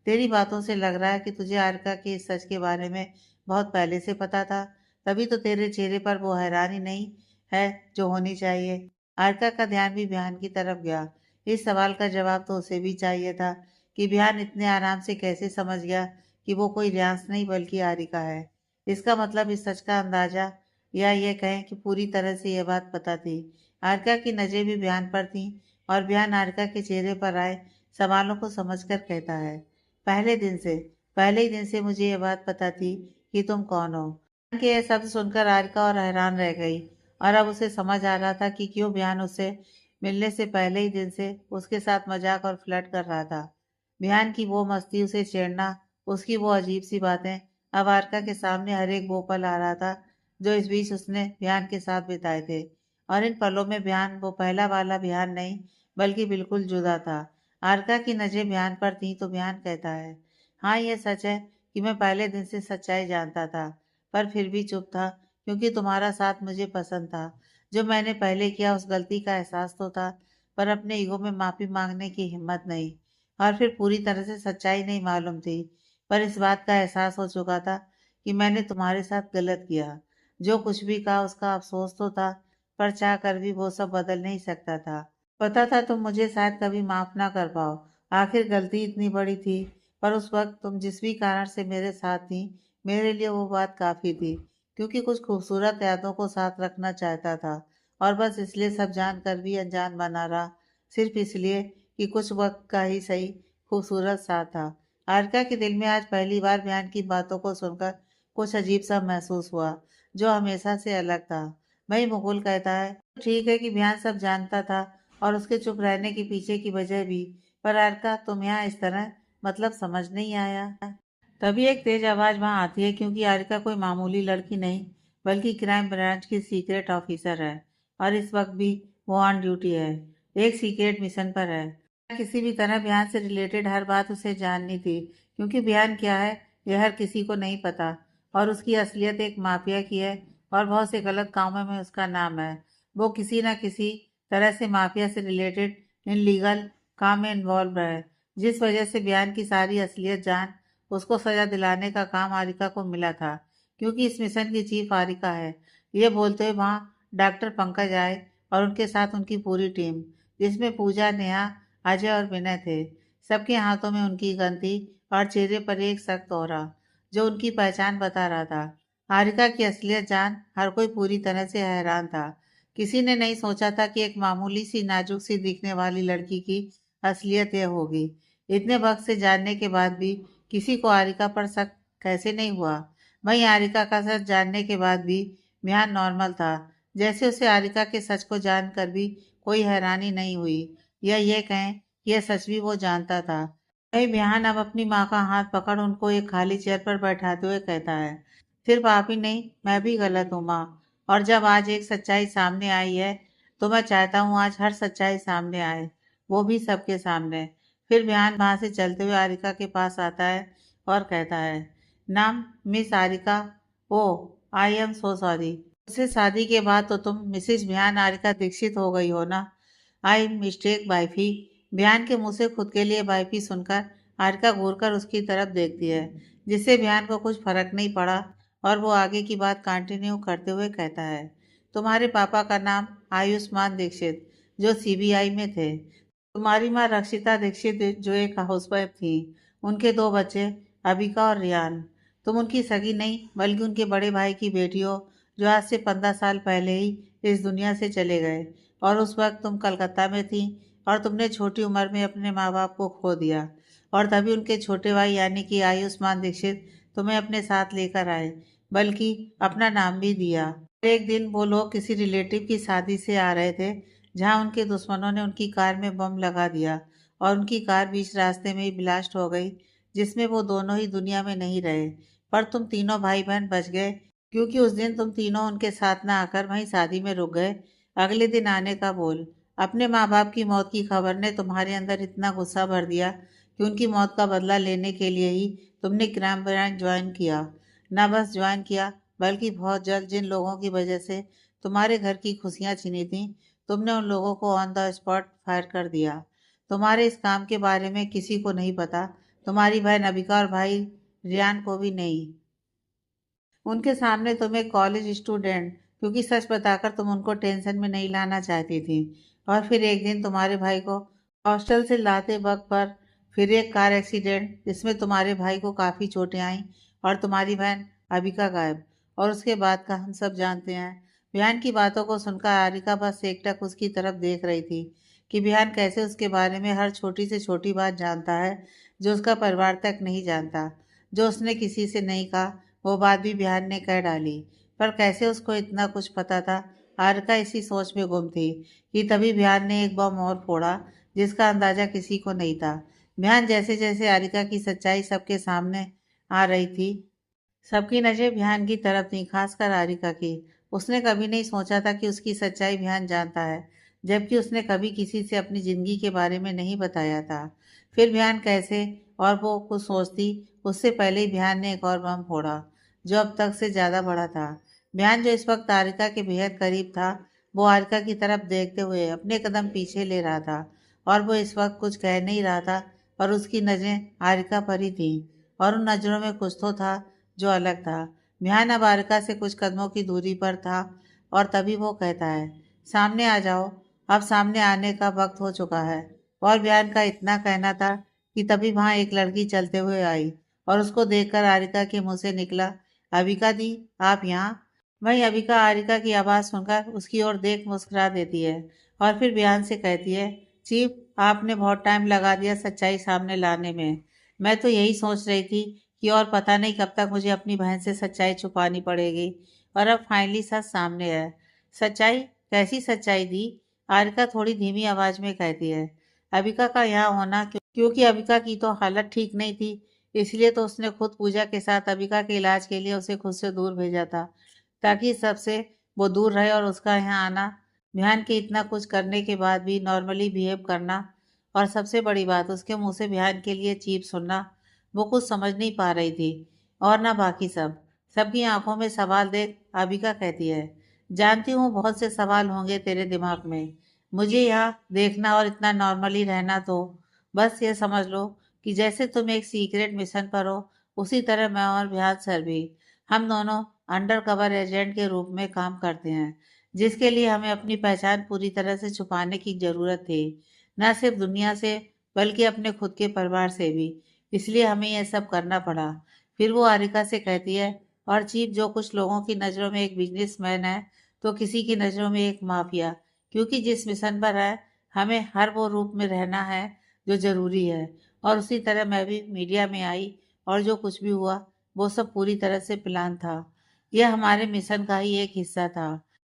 A: तेरी बातों से लग रहा है कि तुझे आरका के इस सच के बारे में बहुत पहले से पता था, तभी तो तेरे चेहरे पर वो हैरानी नहीं है जो होनी चाहिए। आरका का ध्यान भी बयान की तरफ गया। इस सवाल का जवाब तो उसे भी चाहिए था, कि बयान इतने आराम से कैसे समझ गया कि वो कोई रियांस नहीं बल्कि आरिका है। इसका मतलब इस सच का अंदाजा, या ये कहें कि पूरी तरह से यह बात पता थी। आरिका की नजरें भी बयान पर थीं, और बयान आरिका के चेहरे पर आए सवालों को समझकर कहता है, पहले दिन से, पहले ही दिन से मुझे ये बात पता थी कि तुम कौन हो। बयान के ये शब्द सुनकर आरिका और हैरान रह गई, और अब उसे समझ आ रहा था कि क्यों बयान उससे मिलने से पहले ही दिन से उसके साथ मजाक और फ्लर्ट कर रहा था। बयान की वो मस्ती, उसे छेड़ना, उसकी वो अजीब सी बातें, अब आरका के सामने हर एक वो पल आ रहा था जो इस बीच उसने बयान के साथ बिताए थे। और इन पलों में बयान वो पहला वाला बयान नहीं, बल्कि बिल्कुल जुदा था। आरका की नजरें बयान पर थी, तो बयान कहता है, हाँ ये सच है कि मैं पहले दिन से सच्चाई जानता था, पर फिर भी चुप था, क्योंकि तुम्हारा साथ मुझे पसंद था। जो मैंने पहले किया उस गलती का एहसास तो था, पर अपने ईगो में माफी मांगने की हिम्मत नहीं। और फिर पूरी तरह से सच्चाई नहीं मालूम थी, पर इस बात का एहसास हो चुका था कि मैंने तुम्हारे साथ गलत किया। जो कुछ भी कहा उसका अफसोस तो था, पर चाह कर भी वो सब बदल नहीं सकता था। पता था तुम मुझे शायद कभी माफ ना कर पाओ, आखिर गलती इतनी बड़ी थी, पर उस वक्त तुम जिस भी कारण से मेरे साथ थी, मेरे लिए वो बात काफी थी, क्योंकि कुछ खूबसूरत यादों को साथ रखना चाहता था, और बस इसलिए सब जान कर भी अनजान बना रहा, सिर्फ इसलिए कि कुछ वक्त का ही सही खूबसूरत सा था। आरका के दिल में आज पहली बार बयान की बातों को सुनकर कुछ अजीब सा महसूस हुआ, जो हमेशा से अलग था। वही मुकुल कहता है, ठीक है कि बयान सब जानता था, और उसके चुप रहने के पीछे की वजह भी, पर आरका तुम यहाँ इस तरह, मतलब समझ नहीं आया। तभी एक तेज आवाज वहां आती है, क्योंकि आरिका कोई मामूली लड़की नहीं, बल्कि क्राइम ब्रांच की सीक्रेट ऑफिसर है, और इस वक्त भी वो ऑन ड्यूटी है, एक सीक्रेट मिशन पर है। किसी भी तरह बयान से रिलेटेड हर बात उसे जाननी थी, क्योंकि बयान क्या है यह हर किसी को नहीं पता, और उसकी असलियत एक माफिया की है और बहुत से गलत कामों में उसका नाम है। वो किसी न किसी तरह से माफिया से रिलेटेड इन लीगल काम में इन्वॉल्व है, जिस वजह से बयान की सारी असलियत जान उसको सजा दिलाने का काम आरिका को मिला था, क्योंकि इस मिशन की चीफ आरिका है। ये बोलते हुए वहाँ डॉक्टर पंकज आए और उनके साथ उनकी पूरी टीम, जिसमें पूजा, नेहा, अजय और विनय थे। सबके हाथों में उनकी गन थी और चेहरे पर एक सख्त औरा जो उनकी पहचान बता रहा था। हारिका की असलियत जान हर कोई पूरी तरह से हैरान था। किसी ने नहीं सोचा था कि एक मामूली सी नाजुक सी दिखने वाली लड़की की असलियत यह होगी। इतने वक्त से जानने के बाद भी किसी को हारिका पर शक कैसे नहीं हुआ। वहीं हारिका का सच जानने के बाद भी मिहान नॉर्मल था, जैसे उसे हारिका के सच को जानकर भी कोई हैरानी नहीं हुई, या ये कहें कि यह सच भी वो जानता था। वही बिहान अब अपनी माँ का हाथ पकड़ उनको एक खाली चेयर पर बैठाते हुए कहता है, सिर्फ आप ही नहीं, मैं भी गलत हूँ माँ। और जब आज एक सच्चाई सामने आई है तो मैं चाहता हूँ आज हर सच्चाई सामने आए, वो भी सबके सामने। फिर बिहान वहां से चलते हुए आरिका के पास आता है और कहता है, नाम miss Arika. Oh, I am so sorry. उससे शादी के बाद तो तुम मिसिज बिहान आरिका दीक्षित हो गई हो ना। I mistake wifey. बिहान के मुंह से खुद के लिए वाइफी सुनकर आरिका घूरकर उसकी तरफ देखती है, जिससे बिहान को कुछ फर्क नहीं पड़ा और वो आगे की बात कंटिन्यू करते हुए कहता है, तुम्हारे पापा का नाम आयुष्मान दीक्षित, जो सीबीआई में थे। तुम्हारी माँ रक्षिता दीक्षित, जो एक हाउसवाइफ थी। उनके दो बच्चे, अबिका और रियान। तुम उनकी सगी नहीं बल्कि उनके बड़े भाई की बेटी हो, जो आज से 15 साल पहले ही इस दुनिया से चले गए। और उस वक्त तुम कलकत्ता में थी और तुमने छोटी उम्र में अपने माँ बाप को खो दिया, और तभी उनके छोटे भाई यानी कि आयुष्मान दीक्षित तुम्हें अपने साथ लेकर आए, बल्कि अपना नाम भी दिया। एक दिन वो लोग किसी रिलेटिव की शादी से आ रहे थे, जहां उनके दुश्मनों ने उनकी कार में बम लगा दिया और उनकी कार बीच रास्ते में ही ब्लास्ट हो गई, जिसमें वो दोनों ही दुनिया में नहीं रहे। पर तुम तीनों भाई बहन बच गए, क्योंकि उस दिन तुम तीनों उनके साथ ना आकर वहीं शादी में रुक गए। अगले दिन आने का बोल। अपने माँ बाप की मौत की खबर ने तुम्हारे अंदर इतना गुस्सा भर दिया कि उनकी मौत का बदला लेने के लिए ही तुमने क्राइम ब्रांच ज्वाइन किया। ना बस ज्वाइन किया, बल्कि बहुत जल्द जिन लोगों की वजह से तुम्हारे घर की खुशियां छिनी थी, तुमने उन लोगों को ऑन द स्पॉट फायर कर दिया। तुम्हारे इस काम के बारे में किसी को नहीं पता, तुम्हारी बहन अबिका और भाई रियान को भी नहीं। उनके सामने तुम एक कॉलेज स्टूडेंट, क्योंकि सच बताकर तुम उनको टेंशन में नहीं लाना चाहती थी। और फिर एक दिन तुम्हारे भाई को हॉस्टल से लाते वक्त पर फिर एक कार एक्सीडेंट, जिसमें तुम्हारे भाई को काफ़ी चोटें आईं और तुम्हारी बहन अबिका गायब। और उसके बाद का हम सब जानते हैं। बिहान की बातों को सुनकर आरिका बस एकटक उसकी तरफ देख रही थी कि बिहान कैसे उसके बारे में हर छोटी से छोटी बात जानता है, जो उसका परिवार तक नहीं जानता। जो उसने किसी से नहीं कहा, वो बात भी बिहान ने कह डाली। पर कैसे उसको इतना कुछ पता था? आरिका इसी सोच में गुम थी कि तभी बिहान ने एक बम और फोड़ा, जिसका अंदाजा किसी को नहीं था। बिहान जैसे जैसे आरिका की सच्चाई सबके सामने आ रही थी, सबकी नज़र बिहान की तरफ थी, खासकर आरिका की। उसने कभी नहीं सोचा था कि उसकी सच्चाई बिहान जानता है, जबकि उसने कभी किसी से अपनी ज़िंदगी के बारे में नहीं बताया था। फिर बिहान कैसे, और वो कुछ सोचती उससे पहले ही बिहान ने एक और बम फोड़ा, जो अब तक से ज़्यादा बड़ा था। बिहान, जो इस वक्त आरिका के बेहद करीब था, वो आरिका की तरफ देखते हुए अपने कदम पीछे ले रहा था। और वो इस वक्त कुछ कह नहीं रहा था, पर उसकी नज़रें आरिका पर ही थीं, और उन नज़रों में कुछ तो था जो अलग था। मियान अब आरिका से कुछ कदमों की दूरी पर था, और तभी वो कहता है, सामने आ जाओ, अब सामने आने का वक्त हो चुका है। और बयान का इतना कहना था कि तभी वहां एक लड़की चलते हुए आई, और उसको देखकर आरिका के मुंह से निकला, अबिका दी, आप यहाँ। वहीं अबिका आरिका की आवाज़ सुनकर उसकी ओर देख मुस्कुरा देती है, और फिर बयान से कहती है, चीफ, आपने बहुत टाइम लगा दिया सच्चाई सामने लाने में। मैं तो यही सोच रही थी कि और पता नहीं कब तक मुझे अपनी बहन से सच्चाई छुपानी पड़ेगी, और अब फाइनली सच सामने है। सच्चाई? कैसी सच्चाई दी? आरिका थोड़ी धीमी आवाज में कहती है, अबिका का यहाँ होना, क्योंकि अबिका की तो हालत ठीक नहीं थी, इसलिए तो उसने खुद पूजा के साथ अबिका के इलाज के लिए उसे खुद से दूर भेजा था, ताकि सबसे वो दूर रहे। और उसका यहाँ आना, बिहान के इतना कुछ करने के बाद भी नॉर्मली बिहेव करना, और सबसे बड़ी बात, उसके मुंह से बिहान के लिए चीप सुनना, वो कुछ समझ नहीं पा रही थी। और ना बाकी सब। सबकी आंखों में सवाल देख अबिका कहती है, जानती हूँ बहुत से सवाल होंगे तेरे दिमाग में। मुझे यहाँ देखना और इतना नॉर्मली रहना तो बस ये समझ लो कि जैसे तुम एक सीक्रेट मिशन पर हो, उसी तरह मैं और विहान सर भी। हम दोनों अंडर कवर एजेंट के रूप में काम करते हैं, जिसके लिए हमें अपनी पहचान पूरी तरह से छुपाने की जरूरत थी, न सिर्फ दुनिया से बल्कि अपने खुद के परिवार से भी। इसलिए हमें यह सब करना पड़ा। फिर वो आरिका से कहती है, और चीफ जो कुछ लोगों की नज़रों में एक बिजनेसमैन है, तो किसी की नज़रों में एक माफिया। क्योंकि जिस मिशन पर है, हमें हर वो रूप में रहना है जो ज़रूरी है। और उसी तरह मैं भी मीडिया में आई, और जो कुछ भी हुआ वो सब पूरी तरह से प्लान था। यह हमारे मिशन का ही एक हिस्सा था।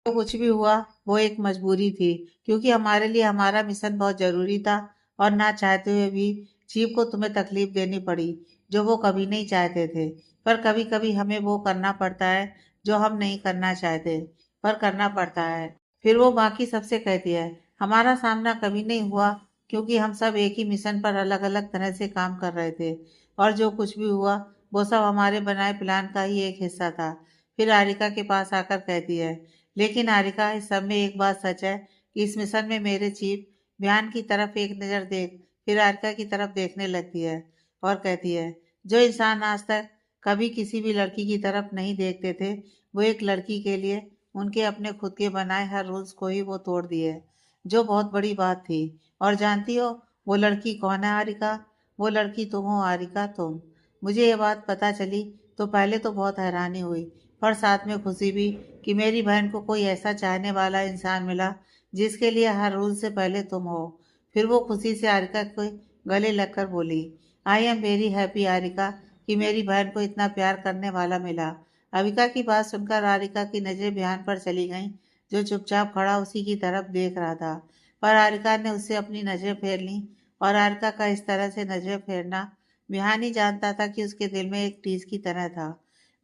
A: जो कुछ भी हुआ वो एक मजबूरी थी, क्योंकि हमारे लिए हमारा मिशन बहुत ज़रूरी था। और ना चाहते हुए भी चीफ को तुम्हें तकलीफ देनी पड़ी, जो वो कभी नहीं चाहते थे। पर कभी कभी हमें वो करना पड़ता है जो हम नहीं करना चाहते, पर करना पड़ता है। फिर वो बाकी सबसे कहती है, हमारा सामना कभी नहीं हुआ, क्योंकि हम सब एक ही मिशन पर अलग अलग तरह से काम कर रहे थे। और जो कुछ भी हुआ वो सब हमारे बनाए प्लान का ही एक हिस्सा था। फिर आरिका के पास आकर कहती है, लेकिन आरिका, इस सब में एक बात सच है कि इस मिशन में मेरे चीफ बयान की तरफ एक नज़र देख फिर आरिका की तरफ देखने लगती है और कहती है, जो इंसान आज तक कभी किसी भी लड़की की तरफ नहीं देखते थे, वो एक लड़की के लिए उनके अपने खुद के बनाए हर रूल्स को ही वो तोड़ दिए, जो बहुत बड़ी बात थी। और जानती हो वो लड़की कौन है आरिका? वो लड़की तुम हो आरिका, तुम। मुझे ये बात पता चली तो पहले तो बहुत हैरानी हुई, पर साथ में खुशी भी कि मेरी बहन को कोई ऐसा चाहने वाला इंसान मिला जिसके लिए हर रूल से पहले तुम हो। फिर वो खुशी से आरिका के गले लगकर बोली, आई एम वेरी हैप्पी आरिका, कि मेरी बहन को इतना प्यार करने वाला मिला। अविका की बात सुनकर आरिका की नज़रें बयान पर चली गईं, जो चुपचाप खड़ा उसी की तरफ देख रहा था। पर आरिका ने उससे अपनी नज़रें फेर लीं, और आरिका का इस तरह से नज़रें फेरना बिहान ही जानता था कि उसके दिल में एक टीस की तरह था।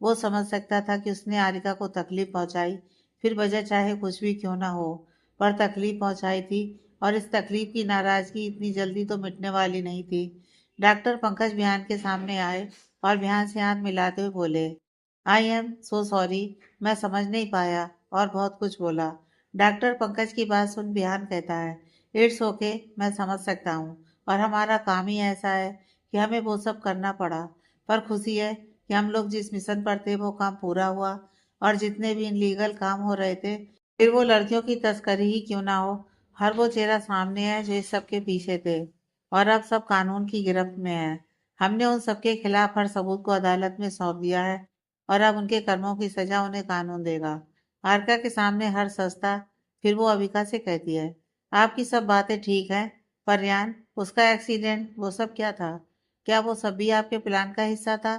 A: वो समझ सकता था कि उसने आरिका को तकलीफ पहुंचाई, फिर वजह चाहे कुछ भी क्यों ना हो, पर तकलीफ पहुंचाई थी। और इस तकलीफ की नाराजगी इतनी जल्दी तो मिटने वाली नहीं थी। डॉक्टर पंकज बिहान के सामने आए और बिहान से हाथ मिलाते हुए बोले, आई एम सो सॉरी, मैं समझ नहीं पाया, और बहुत कुछ बोला। डॉक्टर पंकज की बात सुन बिहान कहता है, इट्स ओके, मैं समझ सकता हूँ, और हमारा काम ही ऐसा है कि हमें वो सब करना पड़ा। पर खुशी है कि हम लोग जिस मिशन पर थे वो काम पूरा हुआ। और जितने भी इनलीगल काम हो रहे थे, फिर वो लड़कियों की तस्करी ही क्यों ना हो, हर वो चेहरा सामने है जो इस सब के पीछे थे, और अब सब कानून की गिरफ्त में है। हमने उन सबके खिलाफ हर सबूत को अदालत में सौंप दिया है, और अब उनके कर्मों की सजा उन्हें कानून देगा। आरका के सामने हर सस्ता। फिर वो अविका से कहती है, आपकी सब बातें ठीक हैं, पर रियान, उसका एक्सीडेंट, वो सब क्या था? क्या वो सब भी आपके प्लान का हिस्सा था?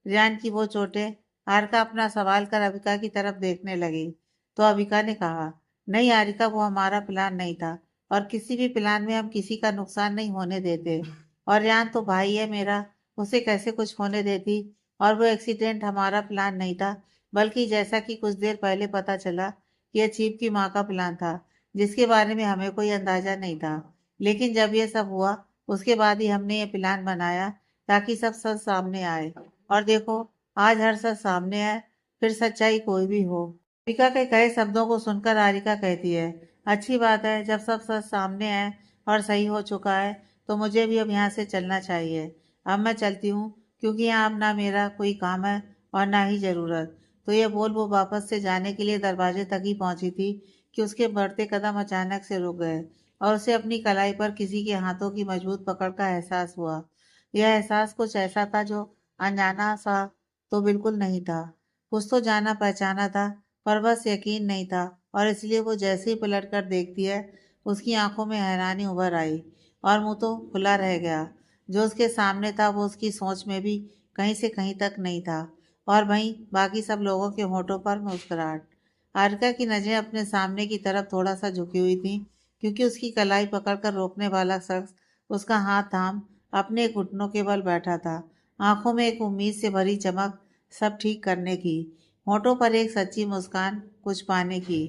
A: रियान की वो चोटें। आरका अपना सवाल कर अविका की तरफ देखने लगी, तो अविका ने कहा, नहीं आरिका, वो हमारा प्लान नहीं था, और किसी भी प्लान में हम किसी का नुकसान नहीं होने देते। और रियान तो भाई है मेरा, उसे कैसे कुछ होने देती? और वो एक्सीडेंट हमारा प्लान नहीं था, बल्कि जैसा कि कुछ देर पहले पता चला कि यह चीफ की माँ का प्लान था, जिसके बारे में हमें कोई अंदाजा नहीं था। लेकिन जब यह सब हुआ, उसके बाद ही हमने ये प्लान बनाया, ताकि सब सच सामने आए। और देखो, आज हर सच सामने है, फिर सच्चाई कोई भी हो। रिका के कहे शब्दों को सुनकर आरिका कहती है, अच्छी बात है, जब सब सच सामने है और सही हो चुका है, तो मुझे भी अब यहाँ से चलना चाहिए। अब मैं चलती हूँ, क्योंकि यहाँ अब ना मेरा कोई काम है और ना ही ज़रूरत। तो ये बोल वो वापस से जाने के लिए दरवाजे तक ही पहुंची थी कि उसके बढ़ते कदम अचानक से रुक गए, और उसे अपनी कलाई पर किसी के हाथों की मजबूत पकड़ का एहसास हुआ। यह एहसास कुछ ऐसा था जो अनजाना सा तो बिल्कुल नहीं था। कुछ तो जाना पहचाना था, पर बस यकीन नहीं था। और इसलिए वो जैसे ही पलट कर देखती है, उसकी आंखों में हैरानी उभर आई, और मुंह तो खुला रह गया। जो उसके सामने था वो उसकी सोच में भी कहीं से कहीं तक नहीं था, और वहीं बाकी सब लोगों के होठों पर मुस्कुराहट। आरिका की नजरें अपने सामने की तरफ थोड़ा सा झुकी हुई थी, क्योंकि उसकी कलाई पकड़कर रोकने वाला शख्स उसका हाथ थाम अपने घुटनों के बल बैठा था। आंखों में एक उम्मीद से भरी चमक, सब ठीक करने की। होठों पर एक सच्ची मुस्कान, कुछ पाने की।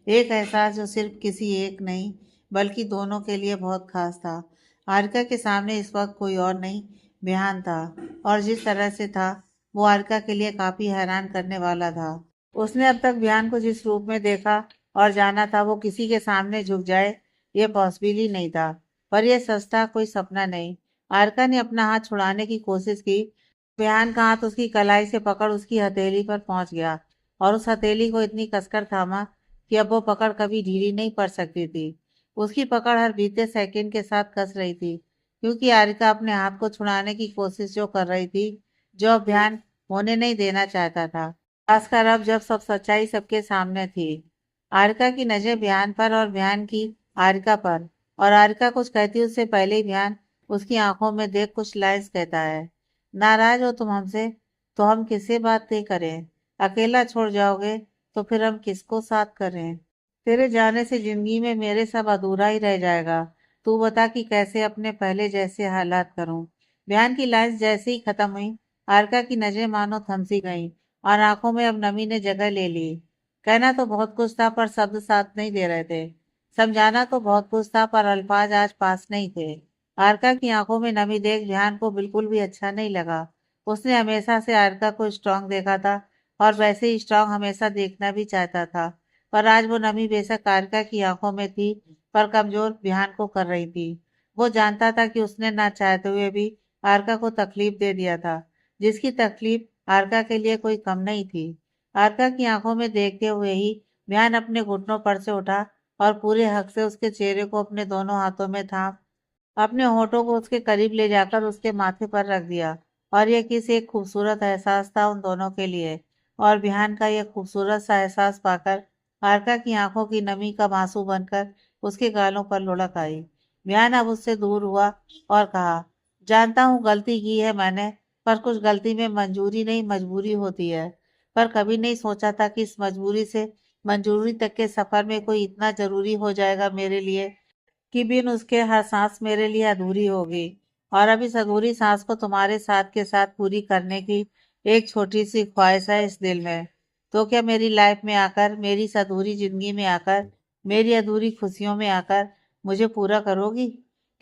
A: एक एहसास जो सिर्फ किसी एक नहीं, बल्कि दोनों के लिए बहुत खास था। आरिका के सामने इस वक्त कोई और नहीं, बिहान था। और जिस तरह से था, वो आरिका के लिए काफी हैरान करने वाला था। उसने अब तक बिहान को जिस रूप में देखा और जाना था वो किसी के सामने झुक जाए ये पॉसिबल ही नहीं था। पर यह सच था, कोई सपना नहीं। आरिका ने अपना हाथ छुड़ाने की कोशिश की। बिहान का हाथ उसकी कलाई से पकड़ उसकी हथेली पर पहुंच गया और उस हथेली को इतनी कसकर थामा कि अब वो पकड़ कभी ढीली नहीं पड़ सकती थी। उसकी पकड़ हर बीते सेकंड के साथ कस रही थी, क्योंकि आरिका अपने हाथ को छुड़ाने की कोशिश जो कर रही थी, जो अभियान होने नहीं देना चाहता था। खासकर अब जब सब सच्चाई सबके सामने थी। आरिका की नजर बिहान पर और बिहान की आरिका पर, और आरिका कुछ कहती उससे पहले ही बिहान उसकी आंखों में देख कुछ लाइंस कहता है। नाराज हो तुम हमसे? तो हम किससे बातें करें? अकेला छोड़ जाओगे तो फिर हम किसको साथ करें? तेरे जाने से जिंदगी में मेरे सब अधूरा ही रह जाएगा। तू बता कि कैसे अपने पहले जैसे हालात करूं। बयान की लाइंस जैसे ही खत्म हुई, आरका की नजरें मानो थमसी गईं और आंखों में अब नमी ने जगह ले ली। कहना तो बहुत कुछ था पर शब्द साथ नहीं दे रहे थे। समझाना तो बहुत कुछ था पर अल्फाज आज पास नहीं थे। आरका की आंखों में नमी देख ध्यान को बिल्कुल भी अच्छा नहीं लगा। उसने हमेशा से आरका को स्ट्रांग देखा था और वैसे ही स्ट्रांग हमेशा देखना भी चाहता था। पर आज वो नमी बेशक आरका की आंखों में थी, पर कमजोर बिहान को कर रही थी। वो जानता था कि उसने ना चाहते हुए भी आरका को तकलीफ दे दिया था, जिसकी तकलीफ आरका के लिए कोई कम नहीं थी। आरका की आंखों में देखते हुए ही बिहान अपने घुटनों पर से उठा और पूरे हक से उसके चेहरे को अपने दोनों हाथों में थाम अपने होठों को उसके करीब ले जाकर उसके माथे पर रख दिया। और यह किस एक खूबसूरत एहसास था उन दोनों के लिए। और बिहान का यह खूबसूरत सा एहसास पाकर आरका की आंखों की नमी का आंसू बनकर उसके गालों पर लुढ़क आई। बिहान अब उससे दूर हुआ और कहा, जानता हूँ गलती की है मैंने, पर कुछ गलती में मंजूरी नहीं मजबूरी होती है। पर कभी नहीं सोचा था कि इस मजबूरी से मंजूरी तक के सफर में कोई इतना जरूरी हो जाएगा मेरे लिए कि बिन उसके हर सांस मेरे लिए अधूरी होगी। और अब इस अधूरी सांस को तुम्हारे साथ के साथ पूरी करने की एक छोटी सी ख्वाहिश है इस दिल में। तो क्या मेरी लाइफ में आकर, मेरी इस अधूरी जिंदगी में आकर, मेरी अधूरी खुशियों में आकर मुझे पूरा करोगी?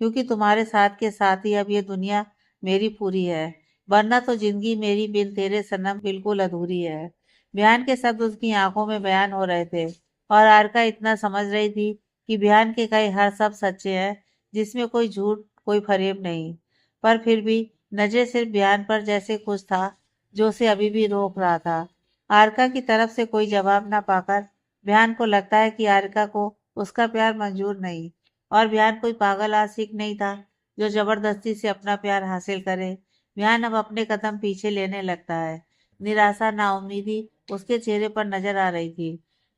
A: क्योंकि तुम्हारे साथ के साथ ही अब ये दुनिया मेरी पूरी है, वरना तो जिंदगी मेरी बिन तेरे सनम बिल्कुल अधूरी है। बयान के शब्द उसकी आंखों में बयान हो रहे थे और आरका इतना समझ रही थी कि बयान के कहे हर सब सच्चे हैं, जिसमें कोई झूठ कोई फरेब नहीं। पर फिर भी नजर सिर्फ बयान पर जैसे कुछ था जो उसे अभी भी रोक रहा था। आरका की तरफ से कोई जवाब ना पाकर बयान को लगता है कि आरका को उसका प्यार मंजूर नहीं, और बयान कोई पागल आशिक नहीं था जो जबरदस्ती से अपना प्यार हासिल करे। बयान अब अपने कदम पीछे लेने लगता है। निराशा नाउम्मीदी उसके चेहरे पर नजर आ रही थी।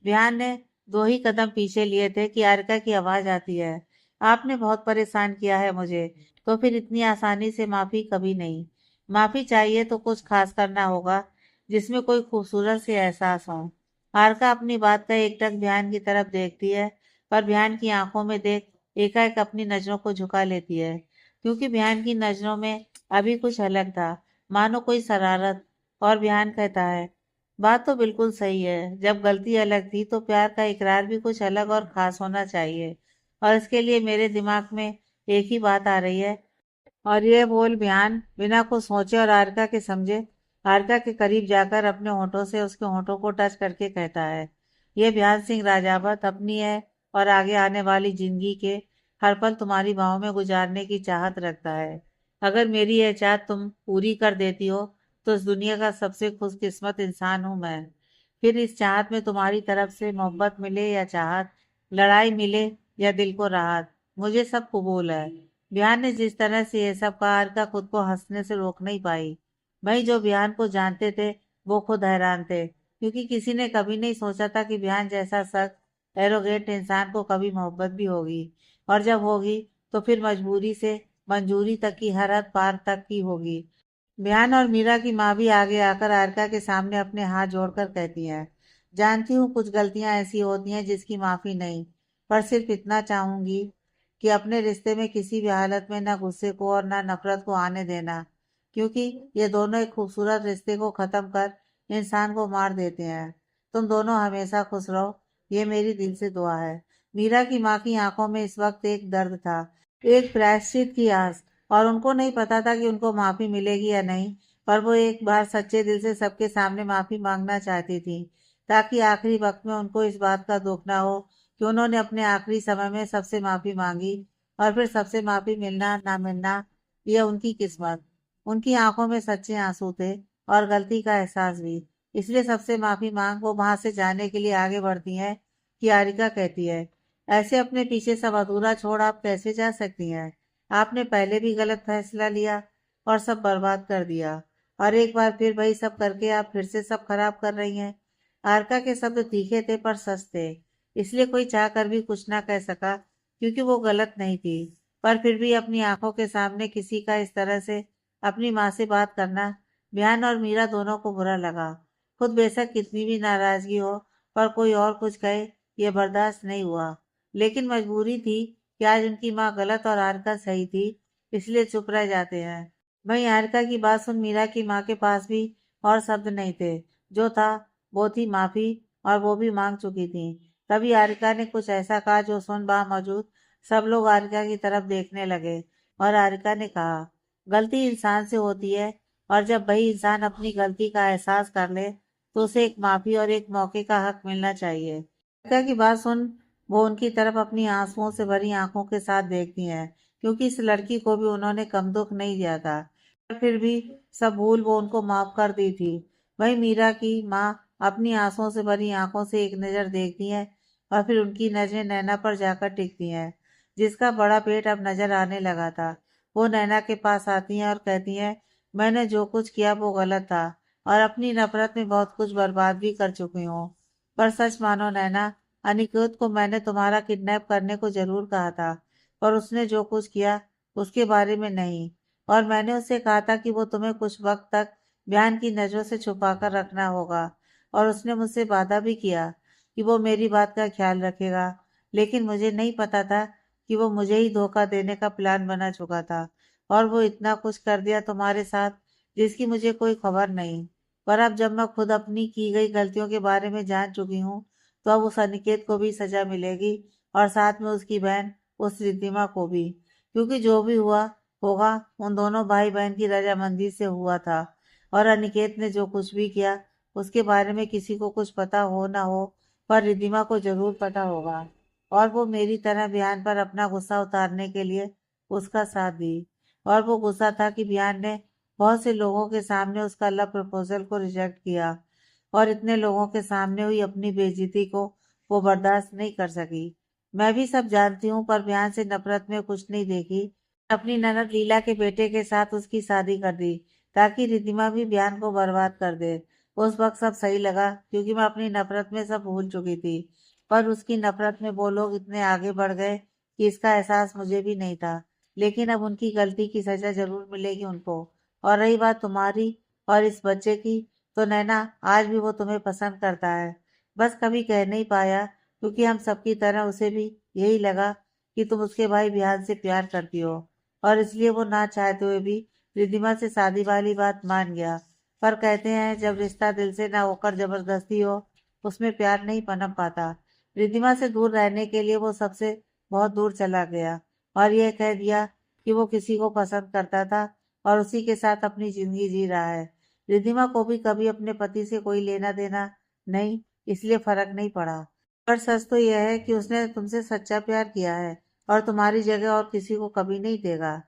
A: बयान ने दो ही कदम पीछे लिए थे कि आरका की आवाज आती है, आपने बहुत परेशान किया है मुझे, तो फिर इतनी आसानी से माफी कभी नहीं। माफी चाहिए तो कुछ खास करना होगा, जिसमें कोई खूबसूरत से एहसास हो। आरका अपनी बात का एकटक ध्यान की तरफ देखती है, पर ध्यान की आंखों में देख एकाएक अपनी नजरों को झुका लेती है, क्योंकि ध्यान की नजरों में अभी कुछ अलग था, मानो कोई शरारत। और ध्यान कहता है, बात तो बिल्कुल सही है, जब गलती अलग थी तो प्यार का इकरार भी कुछ अलग और खास होना चाहिए। और इसके लिए मेरे दिमाग में एक ही बात आ रही है। और ये बोल बयान बिना कुछ सोचे और आरका के समझे आरका के करीब जाकर अपने होठों से उसके होठों को टच करके कहता है, ये बयान सिंह राजावत अपनी है और आगे आने वाली जिंदगी के हर पल तुम्हारी बाहों में गुजारने की चाहत रखता है। अगर मेरी यह चाहत तुम पूरी कर देती हो तो इस दुनिया का सबसे खुशकिस्मत इंसान हूं मैं। फिर इस चाहत में तुम्हारी तरफ से मोहब्बत मिले या चाहत, लड़ाई मिले या दिल को राहत, मुझे सब कबूल है। बिहान ने जिस तरह से ये सब कहा आरका खुद को हंसने से रोक नहीं पाई। भाई जो बिहान को जानते थे वो खुद हैरान थे, क्योंकि किसी ने कभी नहीं सोचा था कि बिहान जैसा सख्त एरोगेंट इंसान को कभी मोहब्बत भी होगी, और जब होगी तो फिर मजबूरी से मंजूरी तक की हर हद पार तक की होगी। बिहान और मीरा की माँ भी आगे आकर आरका के सामने अपने हाथ जोड़कर कहती हैं, जानती हूँ कुछ गलतियां ऐसी होती हैं जिसकी माफी नहीं, पर सिर्फ इतना चाहूंगी कि अपने रिश्ते में किसी भी हालत में ना गुस्से को और ना नफरत को आने देना, क्योंकि ये दोनों एक खूबसूरत रिश्ते को खत्म कर इंसान को मार देते हैं। तुम दोनों हमेशा खुश रहो, ये मेरी दिल से दुआ है। मीरा की माँ की आंखों में इस वक्त एक दर्द था, एक प्रायश्चित की आस। और उनको नहीं पता था कि उनको माफी मिलेगी या नहीं, पर वो एक बार सच्चे दिल से सबके सामने माफी मांगना चाहती थी, ताकि आखिरी वक्त में उनको इस बात का दुख ना हो कि उन्होंने अपने आखिरी समय में सबसे माफी मांगी और फिर सबसे माफी मिलना ना मिलना यह उनकी किस्मत। उनकी आंखों में सच्चे आंसू थे और गलती का एहसास भी। इसलिए सबसे माफी मांग वो वहां से जाने के लिए आगे बढ़ती हैं कि हारिका कहती है, ऐसे अपने पीछे सब अधूरा छोड़ आप कैसे जा सकती हैं? आपने पहले भी गलत फैसला लिया और सब बर्बाद कर दिया, और एक बार फिर वही सब करके आप फिर से सब खराब कर रही हैं। आरका के शब्द तीखे थे पर सच थे, इसलिए कोई चाह कर भी कुछ ना कह सका, क्योंकि वो गलत नहीं थी। पर फिर भी अपनी आंखों के सामने किसी का इस तरह से अपनी माँ से बात करना बिहान और मीरा दोनों को बुरा लगा। खुद बेशक कितनी भी नाराजगी हो, पर कोई और कुछ कहे ये बर्दाश्त नहीं हुआ। लेकिन मजबूरी थी कि आज उनकी माँ गलत और आरका सही थी, इसलिए चुप रह जाते हैं। वहीं हारिका की बात सुन मीरा की माँ के पास भी और शब्द नहीं थे। जो था वो थी माफी, और वो भी मांग चुकी थी। तभी हारिका ने कुछ ऐसा कहा जो सुन वहां मौजूद सब लोग हारिका की तरफ देखने लगे। और हारिका ने कहा, गलती इंसान से होती है, और जब वही इंसान अपनी गलती का एहसास कर ले तो उसे एक माफी और एक मौके का हक मिलना चाहिए। हारिका की बात सुन वो उनकी तरफ अपनी आंसुओं से भरी आंखों के साथ देखती हैं, क्योंकि इस लड़की को भी उन्होंने कम दुख नहीं दिया था। पर फिर भी सब भूल वो उनको माफ कर दी थी। वहीं मीरा की माँ अपनी आंसुओं से भरी आंखों से एक नजर देखती है, और फिर उनकी नजरें नैना पर जाकर टिकती हैं, जिसका बड़ा पेट अब नजर आने लगा था। वो नैना के पास आती हैं और कहती हैं, मैंने जो कुछ किया वो गलत था, और अपनी नफरत में बहुत कुछ बर्बाद भी कर चुकी हूँ। पर सच मानो नैना, अनिकेत को मैंने तुम्हारा किडनैप करने को जरूर कहा था, पर उसने जो कुछ किया उसके बारे में नहीं। और मैंने उससे कहा था कि वो तुम्हें कुछ वक्त तक बयान की नजरों से छुपा कर रखना होगा, और उसने मुझसे वादा भी किया कि वो मेरी बात का ख्याल रखेगा। लेकिन मुझे नहीं पता था कि वो मुझे ही धोखा देने का प्लान बना चुका था, और वो इतना कुछ कर दिया तुम्हारे साथ जिसकी मुझे कोई खबर नहीं। पर अब जब मैं खुद अपनी की गई गलतियों के बारे में जान चुकी हूँ, तो अब उस अनिकेत को भी सजा मिलेगी, और साथ में उसकी बहन उस रिद्धिमा को भी, क्योंकि जो भी हुआ होगा उन दोनों भाई बहन की रजामंदी से हुआ था। और अनिकेत ने जो कुछ भी किया उसके बारे में किसी को कुछ पता हो ना हो, पर रिद्धिमा को जरूर पता होगा, और वो मेरी तरह बिहान पर अपना गुस्सा उतारने के लिए उसका साथ दी। और वो गुस्सा था कि बिहान ने बहुत से लोगों के सामने उसका लव प्रपोजल को रिजेक्ट किया, और इतने लोगों के सामने हुई अपनी बेइज्जती को वो बर्दाश्त नहीं कर सकी। मैं भी सब जानती हूँ, पर बिहान से नफरत में कुछ नहीं देखी। अपनी ननद लीला के बेटे के साथ उसकी शादी कर दी, ताकि रिद्धिमा भी बयान को बर्बाद कर दे। उस वक्त सब सही लगा, क्योंकि मैं अपनी नफरत में सब भूल चुकी थी। पर उसकी नफरत में वो लोग इतने आगे बढ़ गए कि इसका एहसास मुझे भी नहीं था। लेकिन अब उनकी गलती की सजा जरूर मिलेगी उनको। और रही बात तुम्हारी और इस बच्चे की, तो नैना आज भी वो तुम्हें पसंद करता है, बस कभी कह नहीं पाया, क्योंकि हम सबकी तरह उसे भी यही लगा कि तुम उसके भाई बिहान से प्यार करती हो, और इसलिए वो ना चाहते हुए भी रिद्धिमा से शादी वाली बात मान गया। पर कहते हैं जब रिश्ता दिल से ना होकर जबरदस्ती हो, उसमें प्यार नहीं पनप पाता। रिद्धिमा से दूर रहने के लिए वो सबसे बहुत दूर चला गया, और यह कह दिया कि वो किसी को पसंद करता था और उसी के साथ अपनी जिंदगी जी रहा है। रिद्धिमा को भी कभी अपने पति से कोई लेना देना नहीं, इसलिए फर्क नहीं पड़ा। पर सच तो यह है कि उसने तुमसे सच्चा प्यार किया है, और तुम्हारी जगह और किसी को कभी नहीं देगा।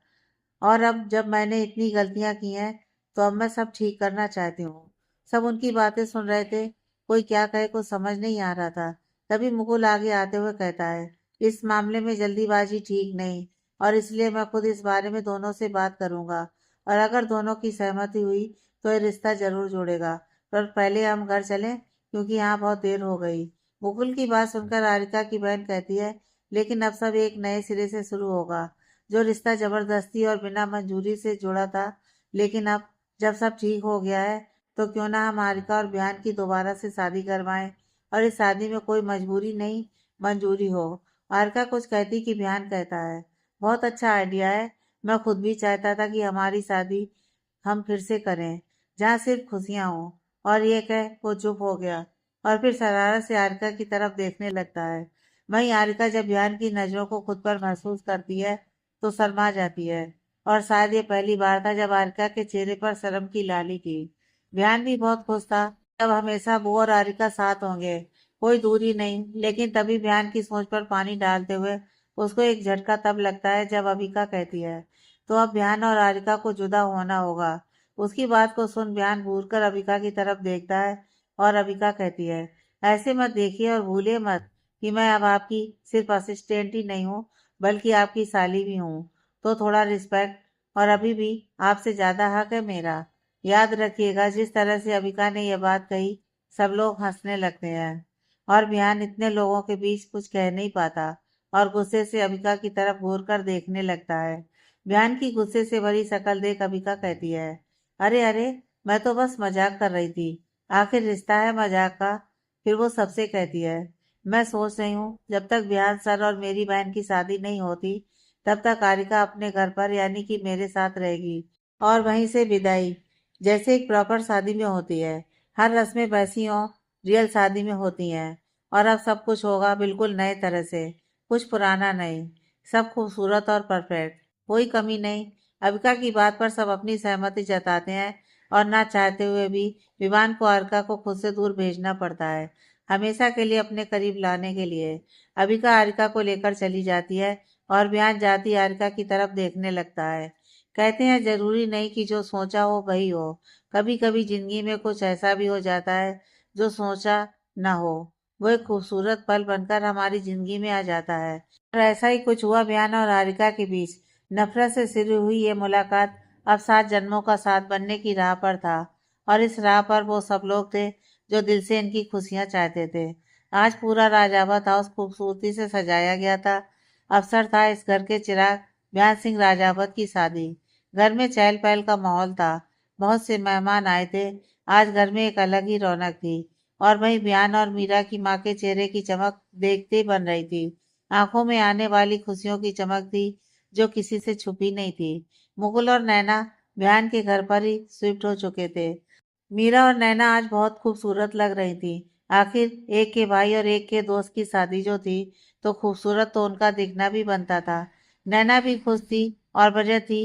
A: और अब जब मैंने इतनी गलतियां की हैं, तो अब मैं सब ठीक करना चाहती हूँ। सब उनकी बातें सुन रहे थे, कोई क्या कहे कुछ समझ नहीं आ रहा था। तभी मुकुल आगे आते हुए कहता है, इस मामले में जल्दीबाजी ठीक नहीं, और इसलिए मैं खुद इस बारे में दोनों से बात करूंगा, और अगर दोनों की सहमति हुई तो ये रिश्ता जरूर जोड़ेगा। पर पहले हम घर चलें, क्योंकि यहाँ बहुत देर हो गई। मुकुल की बात सुनकर हारिका की बहन कहती है, लेकिन अब सब एक नए सिरे से शुरू होगा। जो रिश्ता जबरदस्ती और बिना मंजूरी से जुड़ा था, लेकिन अब जब सब ठीक हो गया है, तो क्यों ना हम हारिका और बयान की दोबारा से शादी करवाएं, और इस शादी में कोई मजबूरी नहीं, मंजूरी हो। हारिका कुछ कहती कि बयान कहता है, बहुत अच्छा आइडिया है। मैं खुद भी चाहता था कि हमारी शादी हम फिर से करें, जहाँ सिर्फ खुशियां हों। और ये कह वो चुप हो गया, और फिर शरारत से हारिका की तरफ देखने लगता है। वहीं हारिका जब बयान की नजरों को खुद पर महसूस करती है, तो शर्मा जाती है। और शायद ये पहली बार था जब आरिका के चेहरे पर शर्म की लाली थी। ध्यान भी बहुत खुश था। अब हमेशा वो और आरिका साथ होंगे, कोई दूरी नहीं। लेकिन तभी बयान की सोच पर पानी डालते हुए उसको एक झटका तब लगता है जब अबिका कहती है, तो अब बयान और आरिका को जुदा होना होगा। उसकी बात को सुन बयान घूर कर अबिका की तरफ देखता है और अबिका कहती है, ऐसे मत देखिए और भूलिए मत कि मैं अब आपकी सिर्फ असिस्टेंट ही नहीं हूँ, बल्कि आपकी साली भी हूँ। तो थोड़ा रिस्पेक्ट, और अभी भी आपसे ज्यादा हक है मेरा। याद रखिएगा। जिस तरह से अबिका ने यह बात कही, सब लोग हंसने लगते हैं और बिहान इतने लोगों के बीच कुछ कह नहीं पाता और गुस्से से अबिका की तरफ घूर कर देखने लगता है। बिहान की गुस्से से भरी शक्ल देख अबिका कहती है, अरे अरे, मैं तो बस मजाक कर रही थी। आखिर रिश्ता है मजाक का। फिर वो सबसे कहती है, मैं सोच रही हूँ जब तक बिहान सर और मेरी बहन की शादी नहीं होती, तब तक आरिका अपने घर पर यानी कि मेरे साथ रहेगी, और वहीं से विदाई जैसे एक प्रॉपर शादी में होती है। हर रस्में वैसी हों, रियल शादी में होती हैं। और अब सब कुछ होगा बिल्कुल नए तरह से, कुछ पुराना नहीं। सब खूबसूरत और परफेक्ट, कोई कमी नहीं। अबिका की बात पर सब अपनी सहमति जताते हैं और ना चाहते हुए भी विवान को आरिका को खुद से दूर भेजना पड़ता है, हमेशा के लिए अपने करीब लाने के लिए। अबिका आरिका को लेकर चली जाती है और बयान जाती आरिका की तरफ देखने लगता है। कहते हैं जरूरी नहीं कि जो सोचा हो वही हो। कभी कभी जिंदगी में कुछ ऐसा भी हो जाता है जो सोचा ना हो, वो एक खूबसूरत पल बनकर हमारी जिंदगी में आ जाता है। और ऐसा ही कुछ हुआ बयान और हारिका के बीच। नफरत से शुरू हुई ये मुलाकात अब 7 जन्मों का साथ बनने की राह पर था। और इस राह पर वो सब लोग थे जो दिल से इनकी खुशियां चाहते थे। आज पूरा राजावत हाउस खूबसूरती से सजाया गया था। अवसर था इस घर के चिराग बयान सिंह राजावत की शादी। घर में चहल पहल का माहौल था। बहुत से मेहमान आए थे। आज घर में एक अलग ही रौनक थी। और वहीं बयान और मीरा की माँ के चेहरे की चमक देखते ही बन रही थी। आंखों में आने वाली खुशियों की चमक थी जो किसी से छुपी नहीं थी। मुकुल और नैना बयान के घर पर ही शिफ्ट हो चुके थे। मीरा और नैना आज बहुत खूबसूरत लग रही थी। आखिर एक के भाई और एक के दोस्त की शादी जो थी, तो खूबसूरत तो उनका दिखना भी बनता था। नैना भी खुश थी और वजह थी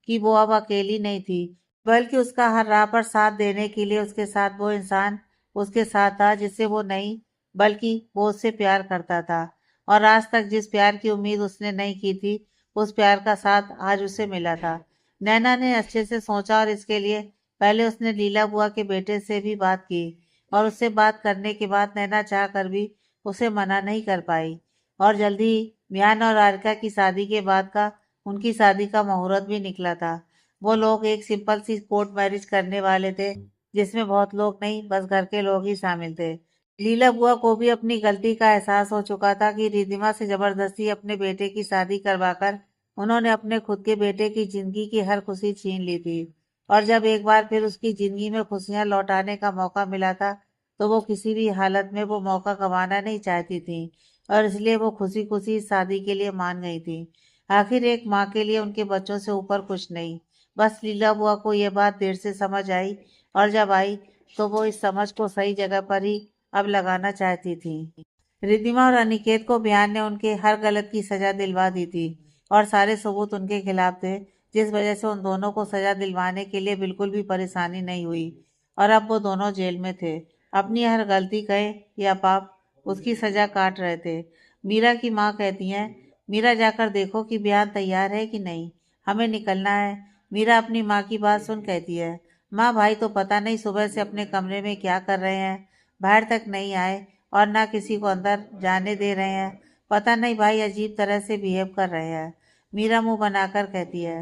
A: कि वो अब अकेली नहीं थी, बल्कि उसका हर राह पर साथ देने के लिए उसके साथ वो इंसान उसके साथ था जिससे वो नहीं, बल्कि वो उससे प्यार करता था। और आज तक जिस प्यार की उम्मीद उसने नहीं की थी, उस प्यार का साथ आज उसे मिला था। नैना ने अच्छे से सोचा और इसके लिए पहले उसने लीला बुआ के बेटे से भी बात की। और उससे बात करने के बाद नैना चाह कर भी उसे मना नहीं कर पाई। और जल्दी ही मियान और आरिका की शादी के बाद का उनकी शादी का मुहूर्त भी निकला था। वो लोग एक सिंपल सी कोर्ट मैरिज करने वाले थे, जिसमें बहुत लोग नहीं, बस घर के लोग ही शामिल थे। लीला बुआ को भी अपनी गलती का एहसास हो चुका था कि रिधिमा से जबरदस्ती अपने बेटे की शादी करवाकर उन्होंने अपने खुद के बेटे की जिंदगी की हर खुशी छीन ली थी। और जब एक बार फिर उसकी जिंदगी में खुशियां लौटाने का मौका मिला था, तो वो किसी भी हालत में वो मौका गंवाना नहीं चाहती थी। और इसलिए वो खुशी खुशी इस शादी के लिए मान गई थी। आखिर एक माँ के लिए उनके बच्चों से ऊपर कुछ नहीं। बस लीला बुआ को यह बात देर से समझ आई, और जब आई तो वो इस समझ को सही जगह पर ही अब लगाना चाहती थी। रिद्धिमा और अनिकेत को बयान ने उनके हर गलत की सजा दिलवा दी थी, और सारे सबूत उनके खिलाफ थे, जिस वजह से उन दोनों को सजा दिलवाने के लिए बिल्कुल भी परेशानी नहीं हुई। और अब वो दोनों जेल में थे, अपनी हर गलती कहे या पाप उसकी सजा काट रहे थे। मीरा की माँ कहती हैं, मीरा जाकर देखो कि बयान तैयार है कि नहीं, हमें निकलना है। मीरा अपनी माँ की बात सुन कहती है, माँ भाई तो पता नहीं सुबह से अपने कमरे में क्या कर रहे हैं, बाहर तक नहीं आए और ना किसी को अंदर जाने दे रहे हैं। पता नहीं भाई अजीब तरह से बिहेव कर रहे हैं। मीरा मुंह बनाकर कहती है।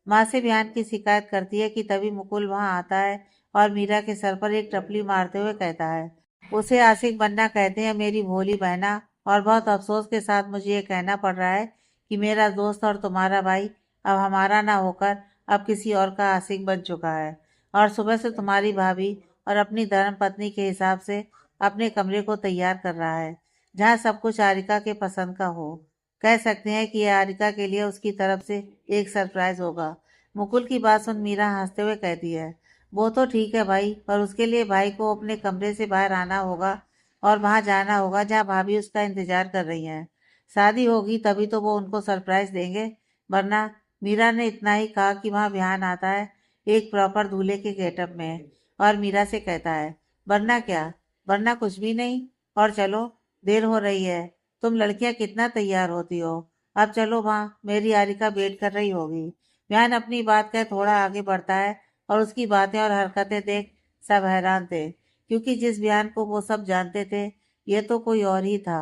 A: माँ से बयान की शिकायत करती है कि तभी मुकुल वहां आता है और मीरा के सर पर एक टपली मारते हुए कहता है, उसे आशिक बनना कहते हैं मेरी भोली बहना, और बहुत अफसोस के साथ मुझे ये कहना पड़ रहा है कि मेरा दोस्त और तुम्हारा भाई अब हमारा ना होकर अब किसी और का आशिक बन चुका है। और सुबह से तुम्हारी भाभी और अपनी धर्म पत्नी के हिसाब से अपने कमरे को तैयार कर रहा है, जहाँ सब कुछ आरिका के पसंद का हो। कह सकते हैं कि यह आरिका के लिए उसकी तरफ से एक सरप्राइज होगा। मुकुल की बात सुन मीरा हंसते हुए कहती है, वो तो ठीक है भाई, पर उसके लिए भाई को अपने कमरे से बाहर आना होगा और वहां जाना होगा जहाँ भाभी उसका इंतजार कर रही हैं। शादी होगी तभी तो वो उनको सरप्राइज देंगे, वरना मीरा ने इतना ही कहा कि वहाँ बिहान आता है एक प्रॉपर दूल्हे के गेटअप में और मीरा से कहता है, वरना क्या, वरना कुछ भी नहीं, और चलो, देर हो रही है, तुम लड़कियां कितना तैयार होती हो, अब चलो वहाँ, मेरी आरिका वेट कर रही होगी। बिहान अपनी बात कह थोड़ा आगे बढ़ता है और उसकी बातें और हरकतें देख सब हैरान थे, क्योंकि जिस बिहान को वो सब जानते थे ये तो कोई और ही था।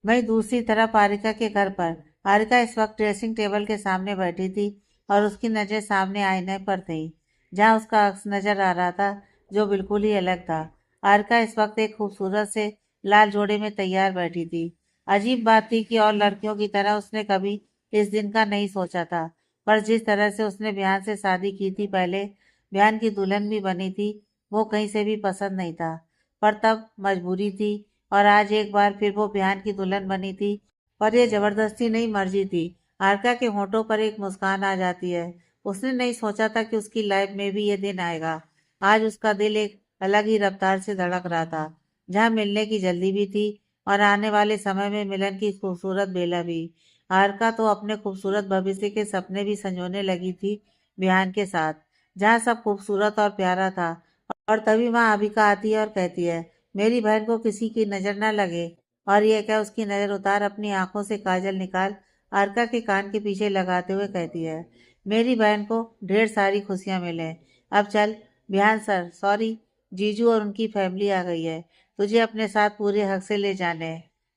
A: वहीं दूसरी तरफ आरिका के घर पर आरिका इस वक्त ड्रेसिंग टेबल के सामने बैठी थी और उसकी नजर सामने आईने पर थी, जहां उसका अक्स नजर आ रहा था जो बिल्कुल ही अलग था। आरिका इस वक्त एक खूबसूरत से लाल जोड़े में तैयार बैठी थी। अजीब बात थी कि और लड़कियों की तरह उसने कभी इस दिन का नहीं सोचा था, पर जिस तरह से उसने बिहान से शादी की थी पहले, बिहान की दुल्हन भी बनी थी, वो कहीं से भी पसंद नहीं था। पर तब मजबूरी थी और आज एक बार फिर वो बिहान की दुल्हन बनी थी, पर यह जबरदस्ती नहीं, मर्जी थी। आरका के होठों पर एक मुस्कान आ जाती है। उसने नहीं सोचा था कि उसकी लाइफ में भी ये दिन आएगा। आज उसका दिल एक अलग ही रफ्तार से धड़क रहा था, जहाँ मिलने की जल्दी भी थी और आने वाले समय में मिलन की खूबसूरत बेला भी। आरका तो अपने खूबसूरत भविष्य के सपने भी संजोने लगी थी बिहान के साथ, जहाँ सब खूबसूरत और प्यारा था। और तभी वहाँ अबिका आती है और कहती है, मेरी बहन को किसी की नजर न लगे, और यह क्या, उसकी नजर उतार अपनी आंखों से काजल निकाल अर्का के कान के पीछे लगाते हुए कहती है, मेरी बहन को ढेर सारी खुशियां मिले। अब चल बिहान सर, सॉरी, जीजू और उनकी फैमिली आ गई है, तुझे अपने साथ पूरे हक से ले जाने,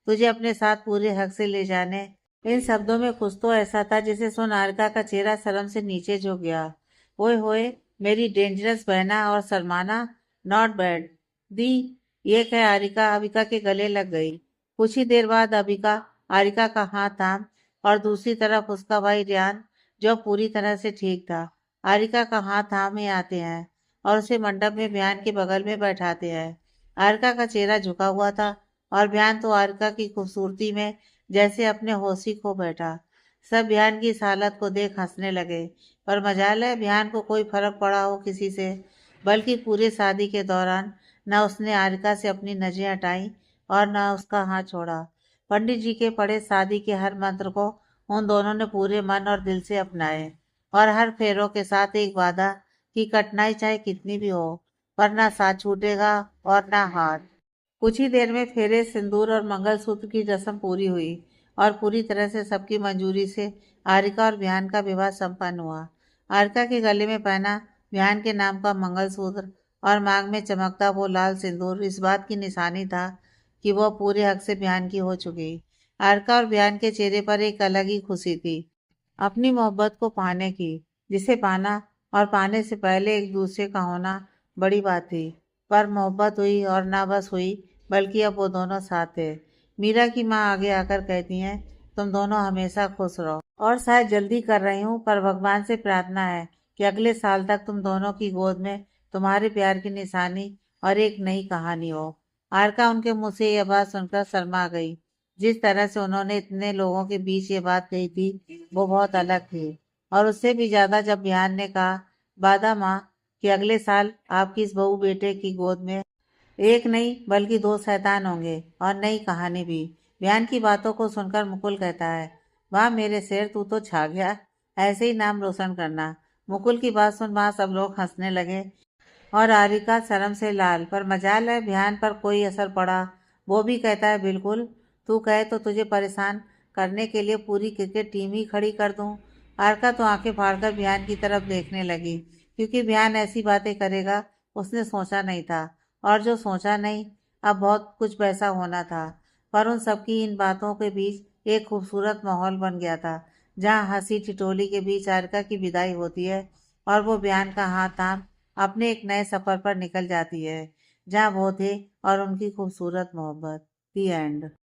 A: तुझे अपने साथ पूरे हक से ले जाने। इन शब्दों में कुछ तो ऐसा था जिसे सुन अर्का का चेहरा शर्म से नीचे झुक गया। ओए होए, मेरी डेंजरस बहना और शर्माना, नॉट बैड दी, ये कह आरिका अबिका के गले लग गई। कुछ ही देर बाद अबिका आरिका का हाथ थाम और दूसरी तरफ उसका भाई रियान, जो पूरी तरह से ठीक था, आरिका का हाथ थामे आते हैं और उसे मंडप में बयान के बगल में बैठाते हैं। आरिका का चेहरा झुका हुआ था और बयान तो आरिका की खूबसूरती में जैसे अपने होश ही खो बैठा। सब बयान की इस हालत को देख हंसने लगे, पर मजाल है बयान को कोई फर्क पड़ा हो किसी से, बल्कि पूरे शादी के दौरान न उसने आरिका से अपनी नजरें हटाई और न उसका हाथ छोड़ा। पंडित जी के पढ़े शादी के हर मंत्र को उन दोनों ने पूरे मन और दिल से अपनाए, और हर फेरों के साथ एक वादा कि कठिनाई चाहे कितनी भी हो, पर ना साथ छूटेगा और ना हाथ। कुछ ही देर में फेरे, सिंदूर और मंगलसूत्र की रस्म पूरी हुई और पूरी तरह से सबकी मंजूरी से आरिका और बिहान का विवाह संपन्न हुआ। आरिका के गले में पहना बिहान के नाम का मंगलसूत्र और मांग में चमकता वो लाल सिंदूर इस बात की निशानी था कि वह पूरे हक से बिहान की हो चुकी। आरिका और बिहान के चेहरे पर एक अलग ही खुशी थी, अपनी मोहब्बत को पाने की, जिसे पाना और पाने से पहले एक दूसरे का होना बड़ी बात थी। पर मोहब्बत हुई और ना बस हुई, बल्कि अब वो दोनों साथ थे। मीरा की माँ आगे आकर कहती हैं, तुम दोनों हमेशा खुश रहो, और शायद जल्दी कर रही हूँ पर भगवान से प्रार्थना है कि अगले साल तक तुम दोनों की गोद में तुम्हारे प्यार की निशानी और एक नई कहानी हो। आरका उनके मुंह से यह बात सुनकर शर्मा गई। जिस तरह से उन्होंने इतने लोगों के बीच ये बात कही थी वो बहुत अलग थी, और उससे भी ज्यादा जब बिहान ने कहा, वादा माँ, कि अगले साल आपकी इस बहू बेटे की गोद में एक नहीं बल्कि दो शैतान होंगे और नई कहानी भी। बिहान की बातों को सुनकर मुकुल कहता है, वाह मेरे शेर, तू तो छा गया, ऐसे ही नाम रोशन करना। मुकुल की बात सुन वहां सब लोग हंसने लगे और आरिका शर्म से लाल, पर मजाल है बिहान पर कोई असर पड़ा। वो भी कहता है, बिल्कुल, तू कहे तो तुझे परेशान करने के लिए पूरी क्रिकेट टीम ही खड़ी कर दूं। आरका तो आंखें फाड़कर बिहान की तरफ देखने लगी, क्योंकि बिहान ऐसी बातें करेगा उसने सोचा नहीं था, और जो सोचा नहीं, अब बहुत कुछ वैसा होना था। पर उन सबकी इन बातों के बीच एक खूबसूरत माहौल बन गया था, जहाँ हंसी ठिठोली के बीच आरका की विदाई होती है और वो बिहान का हाथ थाम अपने एक नए सफर पर निकल जाती है, जहाँ वो थे और उनकी खूबसूरत मोहब्बत। दी एंड।